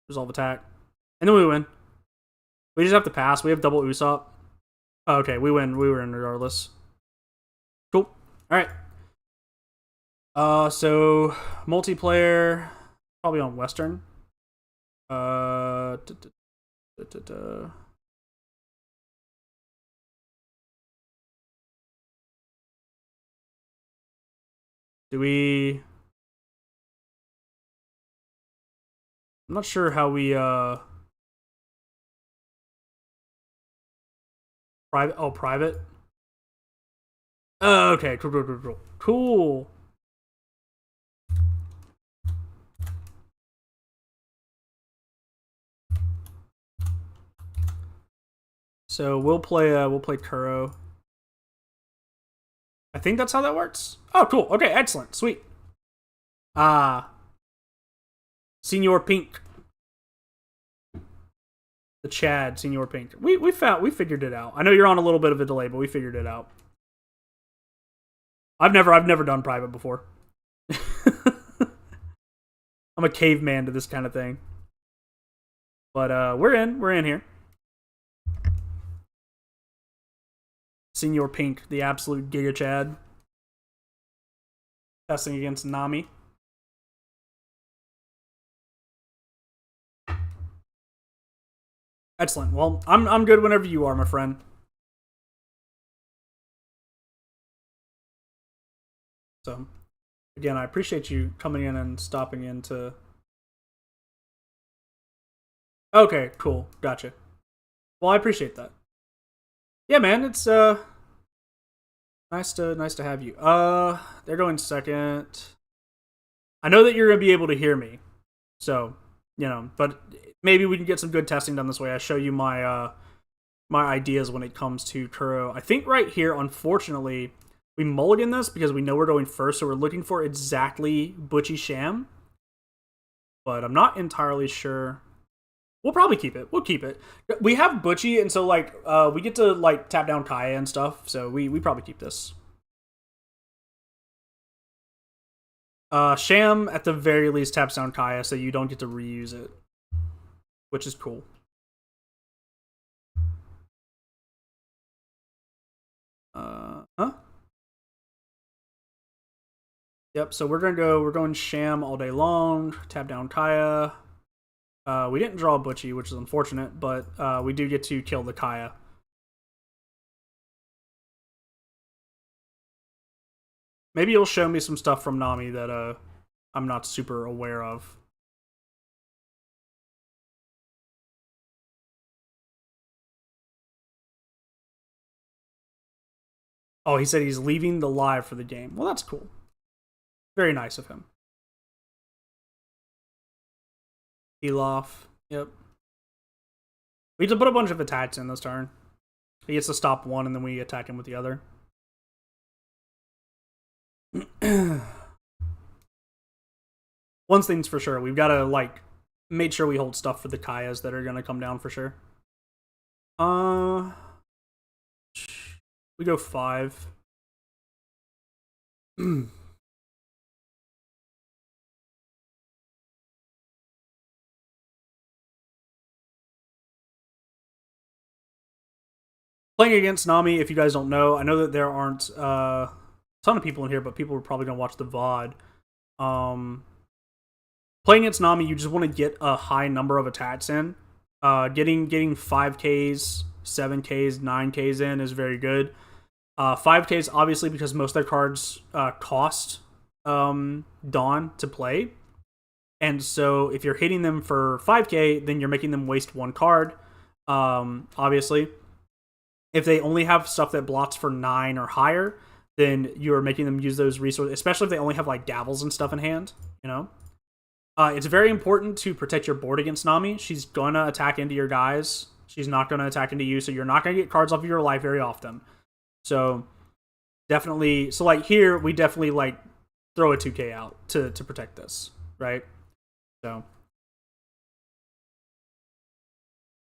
resolve attack. And then we win. We just have to pass. We have double Usopp. Oh, okay, we win. We win regardless. Cool. Alright. So multiplayer, probably on Western. Do we... I'm not sure how we, private, oh, private? Oh, okay, cool. So we'll play Kuro. I think that's how that works. Oh, cool. Okay, excellent. Sweet. Senor Pink. The Chad, Senor Pink. We figured it out. I know you're on a little bit of a delay, but we figured it out. I've never done private before. I'm a caveman to this kind of thing. But we're in here. Senor Pink, the absolute Giga Chad. Testing against Nami. Excellent. Well, I'm good whenever you are, my friend. So, Again, I appreciate you coming in and stopping in to... Okay, cool. Gotcha. Well, I appreciate that. Yeah, man, it's nice to have you. They're going second. I know that you're gonna be able to hear me, so but maybe we can get some good testing done this way. I show you my ideas when it comes to Kuro. I think right here, unfortunately, we mulligan this because we know we're going first, so we're looking for exactly Butchie Sham. But I'm not entirely sure. We'll probably keep it. We'll keep it. We have Butchie, and so like we get to like tap down Kaya and stuff. So we probably keep this. Sham at the very least taps down Kaya, so you don't get to reuse it, which is cool. Huh? Yep. So we're going Sham all day long. Tap down Kaya. We didn't draw Butchie, which is unfortunate, but we do get to kill the Kaya. Maybe you'll show me some stuff from Nami that I'm not super aware of. Oh, he said he's leaving the live for the game. Well, that's cool. Very nice of him. Elof. Yep. We have to put a bunch of attacks in this turn. He gets to stop one, and then we attack him with the other. One thing's for sure, we've got to like make sure we hold stuff for the Kayas that are gonna come down for sure. We go 5. Playing against Nami, if you guys don't know, I know that there aren't a ton of people in here, but people are probably gonna watch the VOD. Playing against Nami, you just want to get a high number of attacks in. Getting 5Ks, 7Ks, 9Ks in is very good. 5Ks, obviously, because most of their cards cost Dawn to play. And so if you're hitting them for 5K, then you're making them waste one card, obviously. If they only have stuff that blocks for 9 or higher, then you're making them use those resources, especially if they only have like Davils and stuff in hand, It's very important to protect your board against Nami. She's gonna attack into your guys. She's not gonna attack into you, so you're not gonna get cards off of your life very often. So definitely, so like here, we definitely like throw a 2K out to protect this, right? So,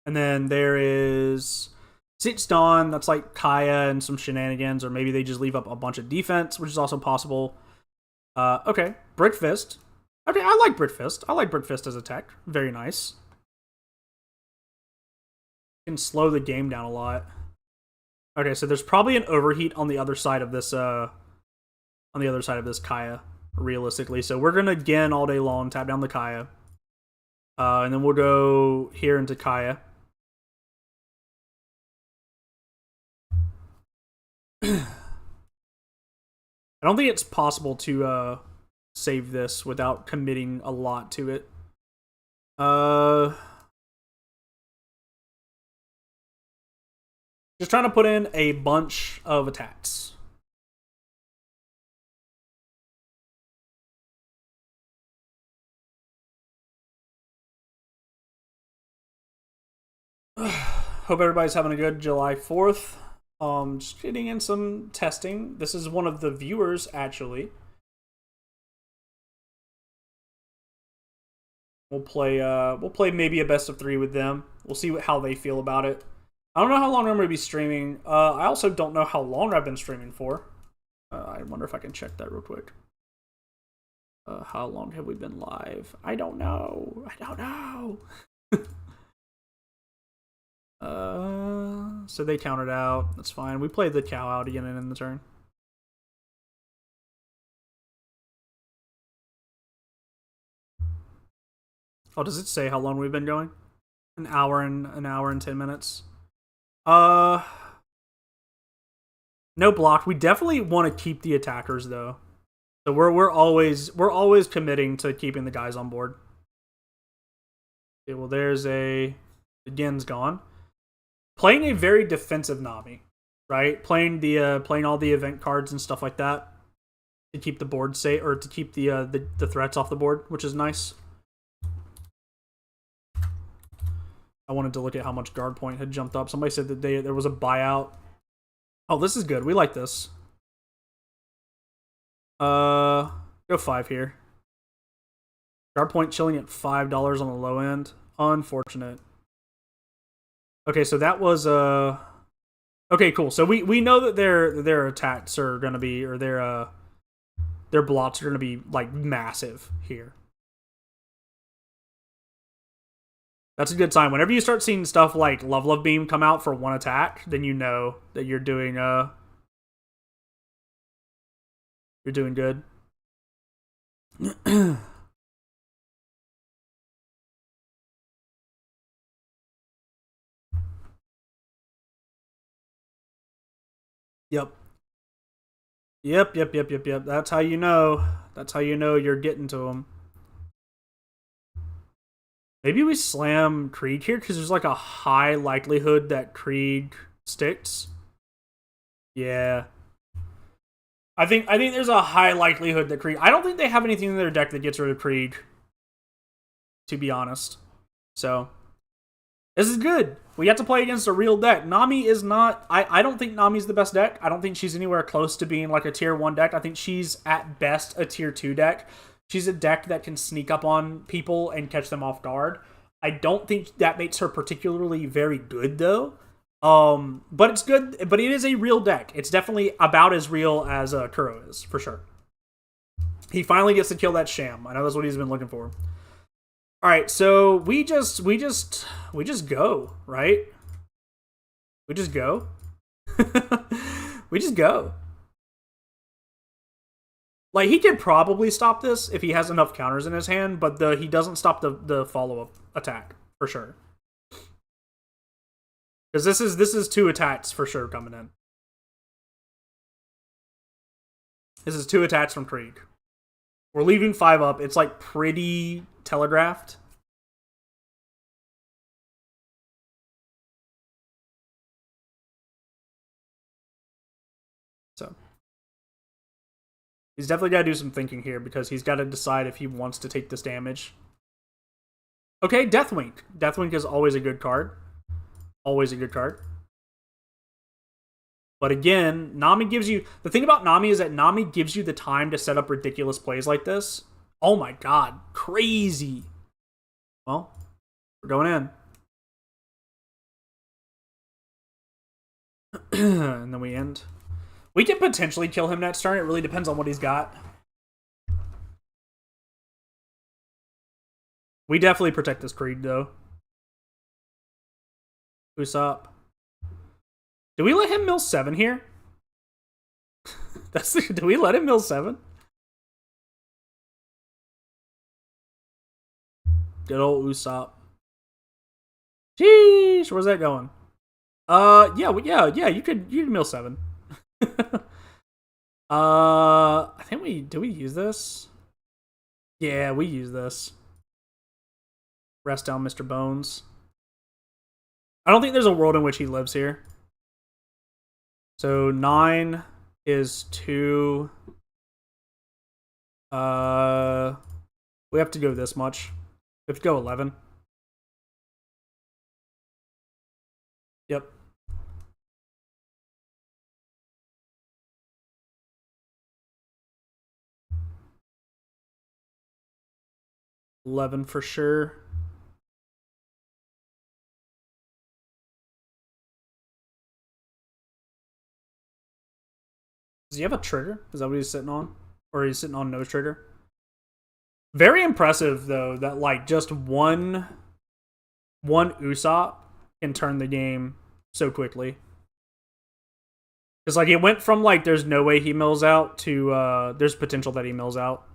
and then there is Six Dawn. That's like Kaya and some shenanigans, or maybe they just leave up a bunch of defense, which is also possible. Okay, Brick Fist. Okay, I like Brick Fist. I like Brick Fist as a tech. Very nice. Can slow the game down a lot. Okay, so there's probably an overheat on the other side of this Kaya, realistically. So we're gonna again all day long tap down the Kaya. And then we'll go here into Kaya. I don't think it's possible to save this without committing a lot to it. Just trying to put in a bunch of attacks. Hope everybody's having a good July 4th. Just getting in some testing. This is one of the viewers, actually. We'll play maybe a best of 3 with them. We'll see how they feel about it. I don't know how long I'm going to be streaming. I also don't know how long I've been streaming for. I wonder if I can check that real quick. How long have we been live? I don't know. So they countered out. That's fine. We played the cow out again in the turn. Oh, does it say how long we've been going? An hour and 10 minutes. No block. We definitely want to keep the attackers though. So we're always committing to keeping the guys on board. Okay, well there's the Gen's gone. Playing a very defensive Nami, right? Playing all the event cards and stuff like that to keep the board safe, or to keep the threats off the board, which is nice. I wanted to look at how much guard point had jumped up. Somebody said that there was a buyout. Oh, this is good. We like this. Go 5 here. Guard point chilling at $5 on the low end. Unfortunate. Okay, so that was okay, cool. So we know that their attacks are gonna be, or their blots are gonna be like massive here. That's a good sign. Whenever you start seeing stuff like Love Beam come out for one attack, then you know that you're doing good. Yep. Yep. That's how you know. That's how you know you're getting to them. Maybe we slam Krieg here because there's like a high likelihood that Krieg sticks. Yeah. I think there's a high likelihood that Krieg. I don't think they have anything in their deck that gets rid of Krieg, to be honest. So this is good. We have to play against a real deck. Nami is not. I don't think Nami's the best deck. I don't think she's anywhere close to being like a tier 1 deck. I think she's at best a tier 2 deck. She's a deck that can sneak up on people and catch them off guard. I don't think that makes her particularly very good though. But it's good. But it is a real deck. It's definitely about as real as Kuro is, for sure. He finally gets to kill that sham. I know that's what he's been looking for. All right, so we just go, right? We just go. We just go. Like, he could probably stop this if he has enough counters in his hand, but he doesn't stop the follow-up attack, for sure. Because this is 2 attacks for sure coming in. This is 2 attacks from Krieg. We're leaving 5 up. It's like pretty telegraphed. So he's definitely got to do some thinking here, because he's got to decide if he wants to take this damage. Okay, Deathwink. Deathwink is always a good card. Always a good card. But again, Nami gives you... The thing about Nami is that Nami gives you the time to set up ridiculous plays like this. Oh my god. Crazy. Well, we're going in. And then we end. We can potentially kill him next turn. It really depends on what he's got. We definitely protect this Creed, though. Usopp. Do we let him mill 7 here? Do we let him mill 7? Good old Usopp. Sheesh, where's that going? Yeah, you could mill 7. I think do we use this? Yeah, we use this. Rest down Mr. Bones. I don't think there's a world in which he lives here. So 9 is 2. We have to go this much. We have to go 11. Yep. $11 for sure. Does he have a trigger? Is that what he's sitting on? Or he's sitting on no trigger? Very impressive, though, that like just one Usopp can turn the game so quickly. Because like it went from like there's no way he mills out to there's potential that he mills out.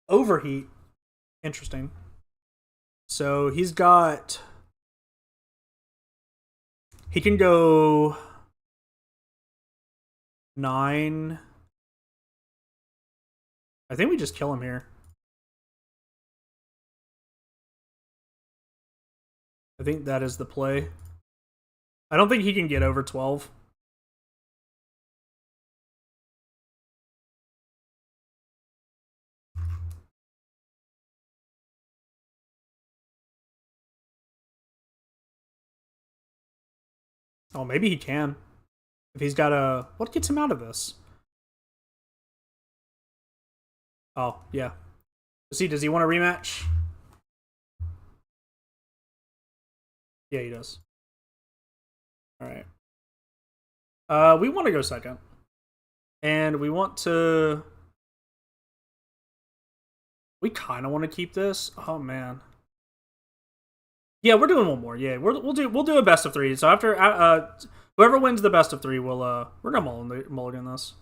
Overheat. Interesting. So he's got... He can go 9. I think we just kill him here. I think that is the play. I don't think he can get over 12. Oh, maybe he can. If he's got a... What gets him out of this? Oh, yeah. Does he want a rematch? Yeah, he does. Alright. We want to go second. And we want to... We kind of want to keep this. Oh, man. Yeah, we're doing one more. Yeah, we'll do a best of 3. So after whoever wins the best of 3, we're gonna mulligan this.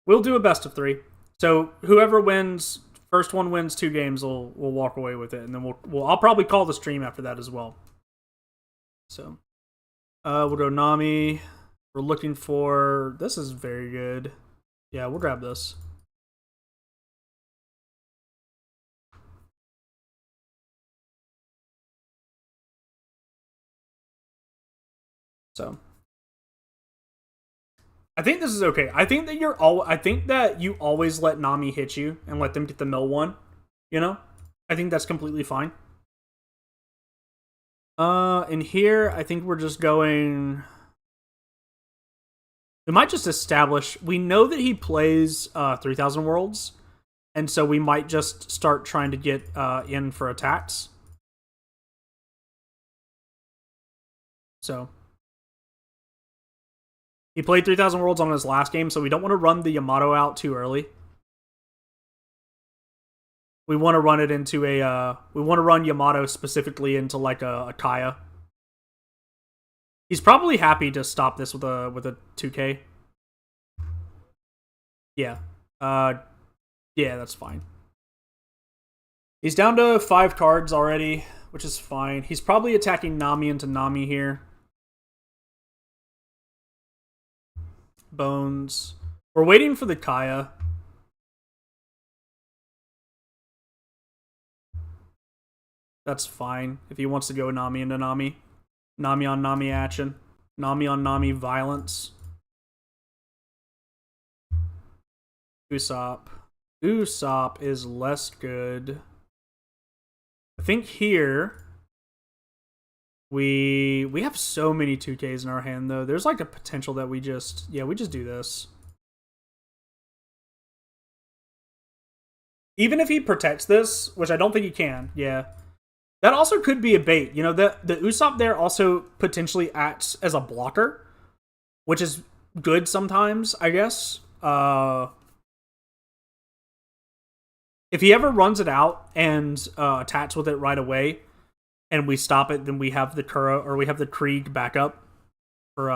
We'll do a best of 3. So whoever wins, first one wins 2 games, we'll walk away with it, and then I'll probably call the stream after that as well. So we'll go Nami. We're looking for... This is very good. Yeah, we'll grab this. So I think this is okay. I think that you always let Nami hit you and let them get the mill 1. You know? I think that's completely fine. In here, I think we're just going... We might just establish... We know that he plays 3,000 Worlds, and so we might just start trying to get in for attacks. So... He played 3,000 Worlds on his last game, so we don't want to run the Yamato out too early. We want to run it into a... we want to run Yamato specifically into like a Kaya. He's probably happy to stop this with a 2K. Yeah. Yeah, that's fine. He's down to 5 cards already, which is fine. He's probably attacking Nami into Nami here. Bones. We're waiting for the Kaya. That's fine. If he wants to go Nami into Nami. Nami on Nami action. Nami on Nami violence. Usopp. Usopp is less good. I think here... We have so many 2Ks in our hand, though. There's like a potential that we just... Yeah, we just do this. Even if he protects this, which I don't think he can, yeah. That also could be a bait. You know, the Usopp there also potentially acts as a blocker, which is good sometimes, I guess. If he ever runs it out and attacks with it right away, and we stop it, then we have the Kura, or we have the Krieg backup for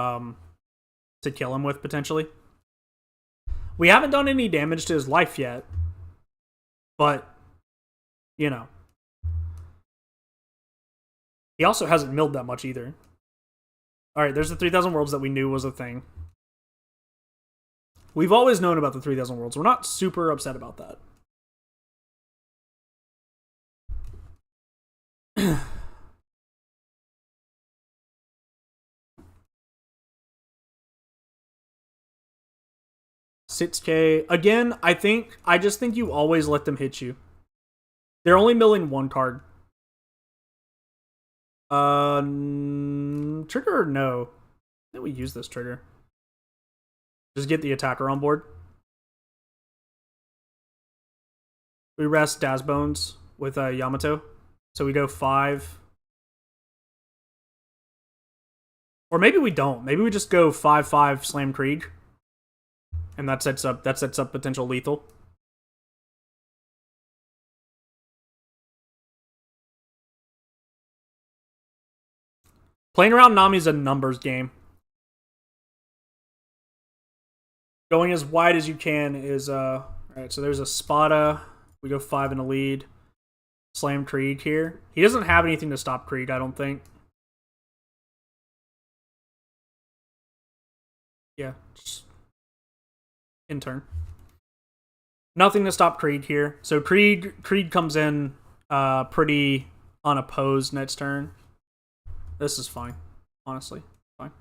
to kill him with, potentially. We haven't done any damage to his life yet, but, you know. He also hasn't milled that much either. Alright, there's the 3,000 Worlds that we knew was a thing. We've always known about the 3,000 Worlds. We're not super upset about that. $6K. Again, I just think you always let them hit you. They're only milling 1 card. Trigger or no? I think we use this trigger. Just get the attacker on board. We rest Dazbones with Yamato. So we go 5. Or maybe we don't. Maybe we just go 5/5 Slam Krieg. And that sets up potential lethal. Playing around Nami's a numbers game. Going as wide as you can is alright, so there's a Spada. We go 5 in a lead. Slam Krieg here. He doesn't have anything to stop Krieg, I don't think. Yeah, just in turn. Nothing to stop Krieg here. So Krieg comes in pretty unopposed next turn. This is fine, honestly. Fine.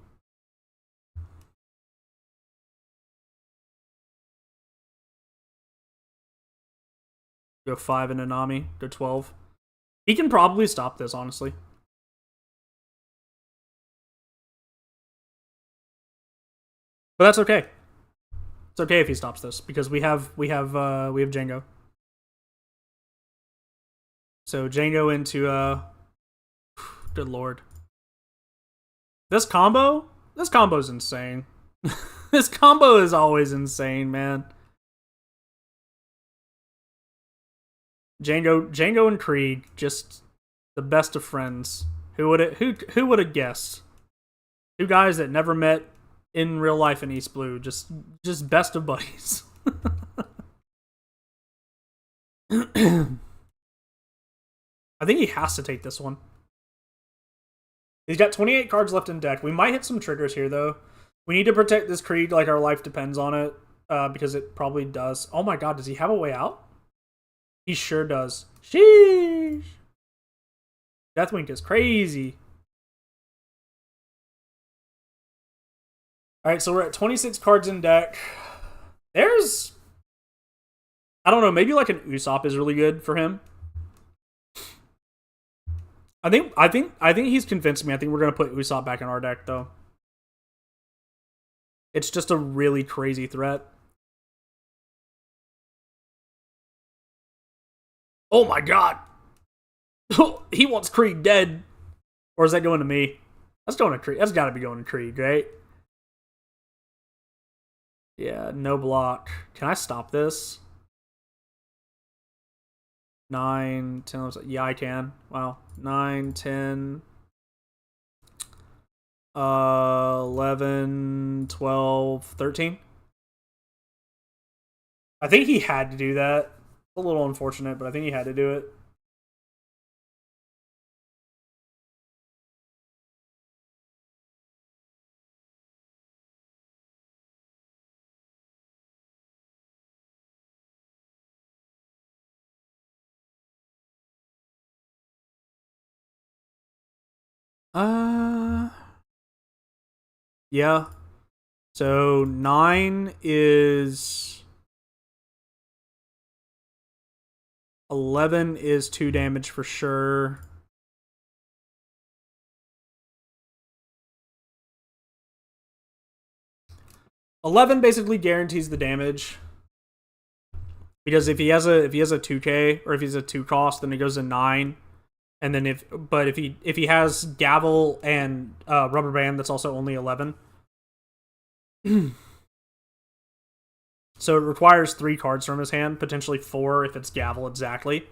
Go 5 in Anami. Go 12. He can probably stop this, honestly. But that's okay. It's okay if he stops this because we have Django. So Django into good lord. This combo's insane. This combo is always insane, man. Django and Krieg, just the best of friends. Who would have guessed? Two guys that never met in real life in East Blue, just best of buddies. I think he has to take this one. He's got 28 cards left in deck. We might hit some triggers here, though. We need to protect this Krieg like our life depends on it, because it probably does. Oh my god, does he have a way out? He sure does. Sheesh. Deathwink is crazy. Alright, so we're at 26 cards in deck. There's... I don't know, maybe like an Usopp is really good for him. I think he's convinced me. I think we're gonna put Usopp back in our deck, though. It's just a really crazy threat. Oh my god! He wants Krieg dead. Or is that going to me? That's going to Krieg. That's got to be going to Krieg, right? Yeah, no block. Can I stop this? 9, 10, yeah, I can. Wow. 9, 10, 11, 12, 13. I think he had to do that. A little unfortunate, but I think he had to do it. Yeah. So 9 is 11 is 2 damage for sure. $11 basically guarantees the damage. Because if he has a 2k or if he's a 2 cost, then it goes to 9. And then if he has Gavel and Rubber Band, that's also only 11. So it requires 3 cards from his hand, potentially 4 if it's Gavel exactly.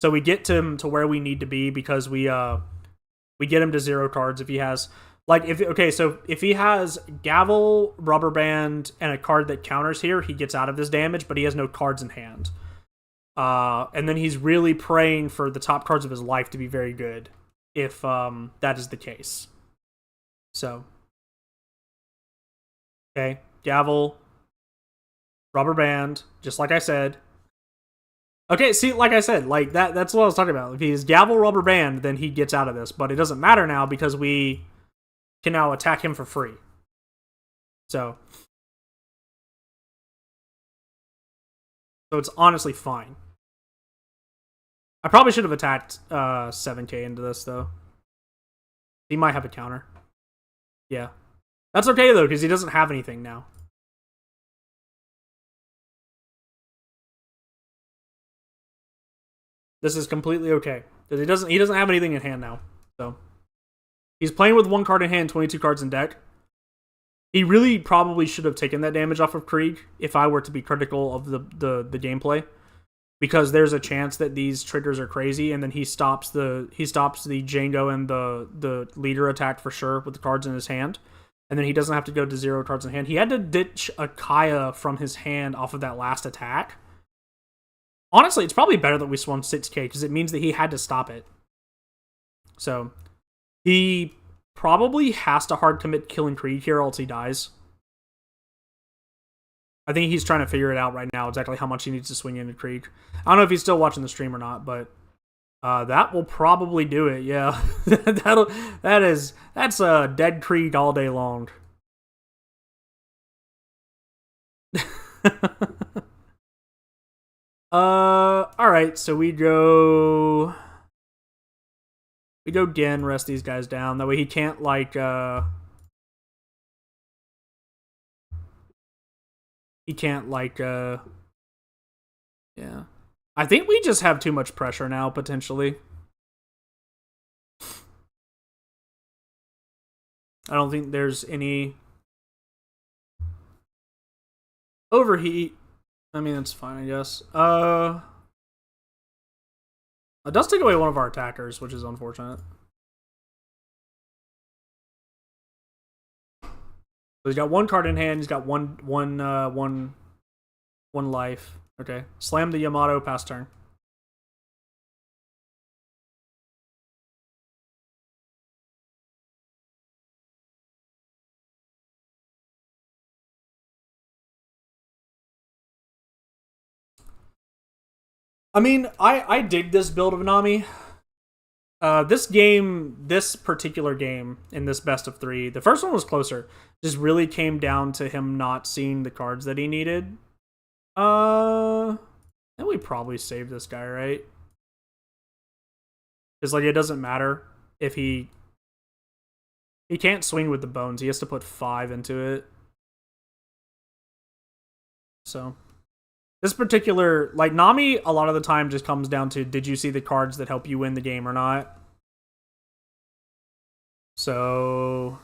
So we get him to where we need to be because we get him to 0 cards if he has if he has Gavel, Rubber Band, and a card that counters here, he gets out of this damage, but he has no cards in hand. And then he's really praying for the top cards of his life to be very good, if that is the case. So, okay, Gavel, Rubber Band, just like I said. Okay, see, like I said, like that's what I was talking about. If he's Gavel, Rubber Band, then he gets out of this, but it doesn't matter now because we can now attack him for free. So it's honestly fine. I probably should have attacked 7k into this, though. He might have a counter. Yeah. That's okay, though, because he doesn't have anything now. This is completely okay. Because he doesn't have anything in hand now. So he's playing with 1 card in hand, 22 cards in deck. He really probably should have taken that damage off of Krieg if I were to be critical of the gameplay. Because there's a chance that these triggers are crazy, and then he stops the Django and the leader attack for sure with the cards in his hand, and then he doesn't have to go to 0 cards in hand. He had to ditch a Kaya from his hand off of that last attack, Honestly, it's probably better that we swung 6k because it means that he had to stop it. So he probably has to hard commit killing Krieg here, or else he dies. I think he's trying to figure it out right now exactly how much he needs to swing into Krieg. I don't know if he's still watching the stream or not, but that will probably do it. Yeah, that's a dead Krieg all day long. All right, so we go Gen, rest these guys down. That way he can't like yeah. I think we just have too much pressure now, potentially. I don't think there's any overheat. I mean, it's fine, I guess. It does take away one of our attackers, which is unfortunate. So he's got one card in hand. He's got one life. Okay, slam the Yamato, pass turn. I mean, I dig this build of Nami. This particular game in this best of 3, the first one was closer. Just really came down to him not seeing the cards that he needed. And we probably save this guy, right? Because like it doesn't matter if he can't swing with the bones. He has to put 5 into it. So this particular, like, Nami a lot of the time just comes down to, did you see the cards that help you win the game or not? So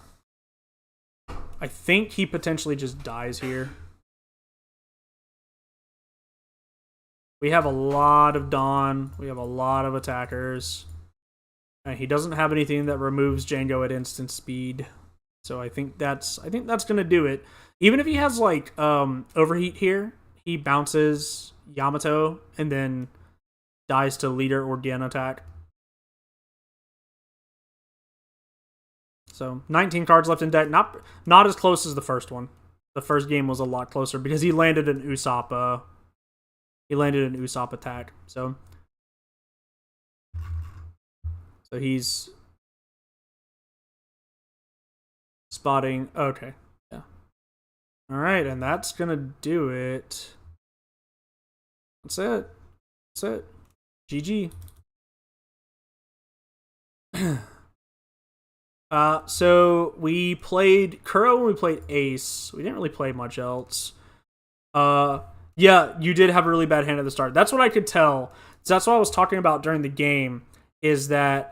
I think he potentially just dies here. We have a lot of Dawn. We have a lot of attackers. And he doesn't have anything that removes Django at instant speed. So I think that's gonna do it. Even if he has like overheat here, he bounces Yamato and then dies to leader or Gen attack. So 19 cards left in deck. Not as close as the first one. The first game was a lot closer because he landed an Usopp. He landed an Usopp attack. So he's spotting. Okay. Yeah. All right, and that's gonna do it. That's it. That's it. GG. So we played Kuro and we played Ace. We didn't really play much else. Yeah, you did have a really bad hand at the start. That's what I could tell. That's what I was talking about during the game, is that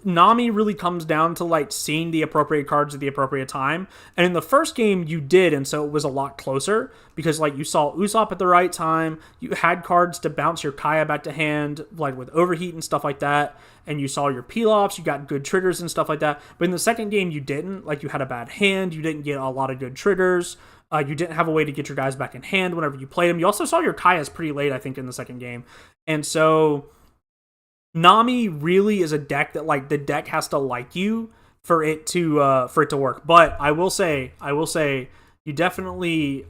Nami really comes down to like seeing the appropriate cards at the appropriate time. And in the first game you did, and so it was a lot closer because like you saw Usopp at the right time, you had cards to bounce your Kaya back to hand, like with overheat and stuff like that, and you saw your peel-offs, you got good triggers and stuff like that. But in the second game you didn't, like you had a bad hand, you didn't get a lot of good triggers, you didn't have a way to get your guys back in hand whenever you played them. You also saw your Kayas pretty late, I think, in the second game. And so Nami really is a deck that like the deck has to like you for it to work. But I will say you definitely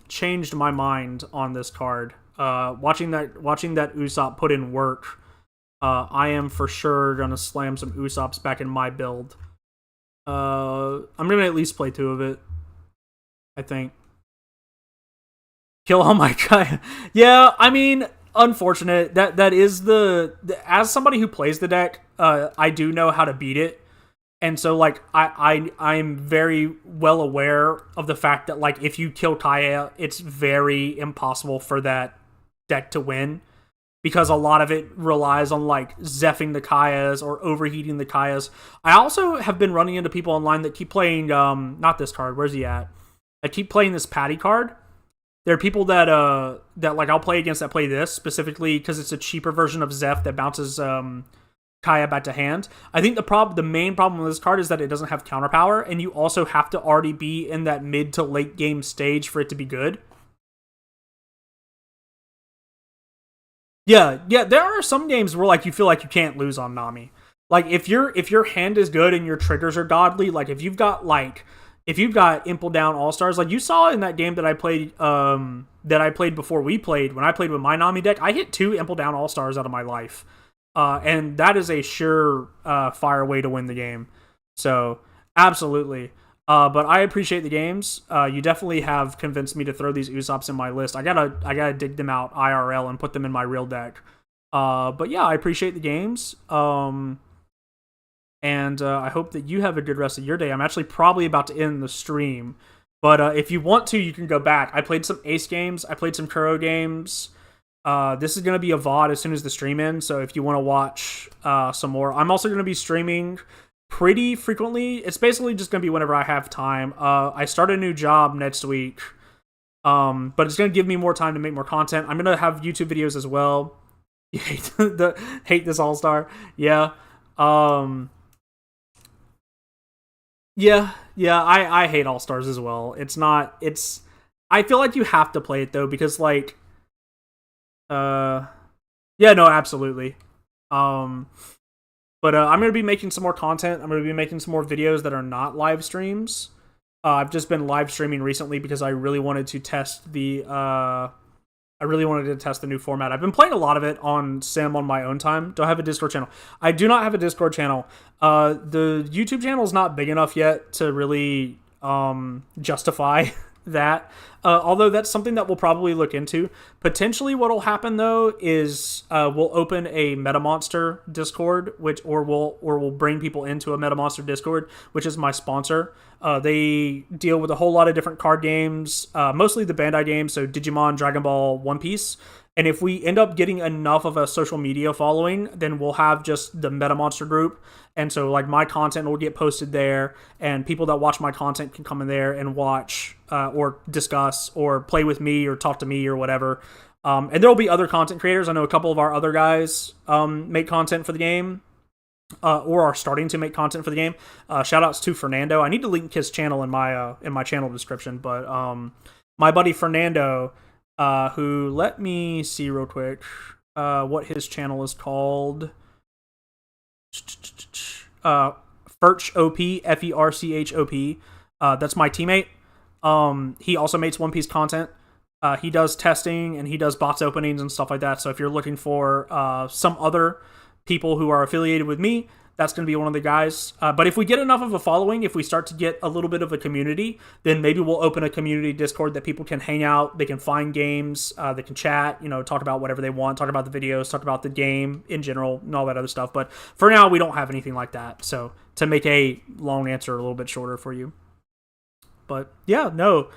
changed my mind on this card. Watching that Usopp put in work, I am for sure gonna slam some Usopps back in my build. I'm gonna at least play 2 of it, I think. Kill all my guy. Yeah, I mean, unfortunate. That is as somebody who plays the deck, I do know how to beat it. And so like I'm very well aware of the fact that like if you kill Kaya, it's very impossible for that deck to win, because a lot of it relies on like zeffing the Kayas or overheating the Kayas. I also have been running into people online that keep playing not this card, where's he at? I keep playing this Patty card. There are people that like I'll play against that play this specifically because it's a cheaper version of Zeph that bounces Kaya back to hand. I think the main problem with this card is that it doesn't have counter power, and you also have to already be in that mid to late game stage for it to be good. Yeah. There are some games where like you feel like you can't lose on Nami. Like if your hand is good and your triggers are godly, like if you've got Impel Down All Stars, like you saw in that game that I played before we played, when I played with my Nami deck, I hit 2 Impel Down All Stars out of my life. And that is a sure fire way to win the game. So absolutely. But I appreciate the games. You definitely have convinced me to throw these Usops in my list. I gotta dig them out IRL and put them in my real deck. But yeah, I appreciate the games. And I hope that you have a good rest of your day. I'm actually probably about to end the stream, but if you want to, you can go back. I played some Ace games. I played some Kuro games. This is going to be a VOD as soon as the stream ends, so if you want to watch some more. I'm also going to be streaming pretty frequently. It's basically just going to be whenever I have time. I start a new job next week, but it's going to give me more time to make more content. I'm going to have YouTube videos as well. You hate this All-Star? Yeah. Yeah, I hate All Stars as well. I feel like you have to play it though, because like yeah, no, absolutely. Um but I'm gonna be making some more content. I'm gonna be making some more videos that are not live streams. I've just been live streaming recently because I really wanted to test the new format. I've been playing a lot of it on Sim on my own time. Do I have a Discord channel? I do not have a Discord channel. The YouTube channel is not big enough yet to really justify that. Although that's something that we'll probably look into. Potentially what'll happen though is we'll open a MetaMonster Discord, or we'll bring people into a MetaMonster Discord, which is my sponsor. They deal with a whole lot of different card games, mostly the Bandai games, so Digimon, Dragon Ball, One Piece. And if we end up getting enough of a social media following, then we'll have just the MetaMonster group. And so, like, my content will get posted there, and people that watch my content can come in there and watch or discuss or play with me or talk to me or whatever. And there will be other content creators. I know a couple of our other guys make content for the game. Or are starting to make content for the game. Shout outs to Fernando. I need to link his channel in my channel description, but my buddy Fernando, who, let me see real quick what his channel is called. Ferch OP, FERCHOP. That's my teammate. He also makes One Piece content. He does testing and he does box openings and stuff like that. So if you're looking for some other people who are affiliated with me, that's going to be one of the guys. But if we get enough of a following, if we start to get a little bit of a community, then maybe we'll open a community Discord that people can hang out, they can find games, they can chat, talk about whatever they want, talk about the videos, talk about the game in general, and all that other stuff. But for now, we don't have anything like that. So to make a long answer a little bit shorter for you. But yeah, no,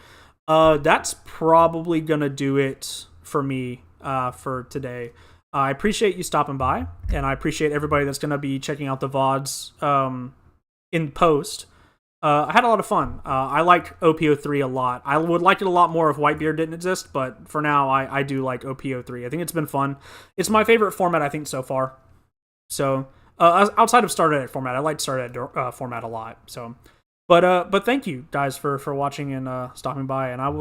that's probably going to do it for me for today. I appreciate you stopping by, and I appreciate everybody that's going to be checking out the VODs in post. I had a lot of fun. I like OP-03 a lot. I would like it a lot more if Whitebeard didn't exist, but for now, I do like OP-03. I think it's been fun. It's my favorite format, I think, so far. So, outside of Starter Deck format, I like Starter Deck format a lot. So, but thank you guys for watching and stopping by, and I will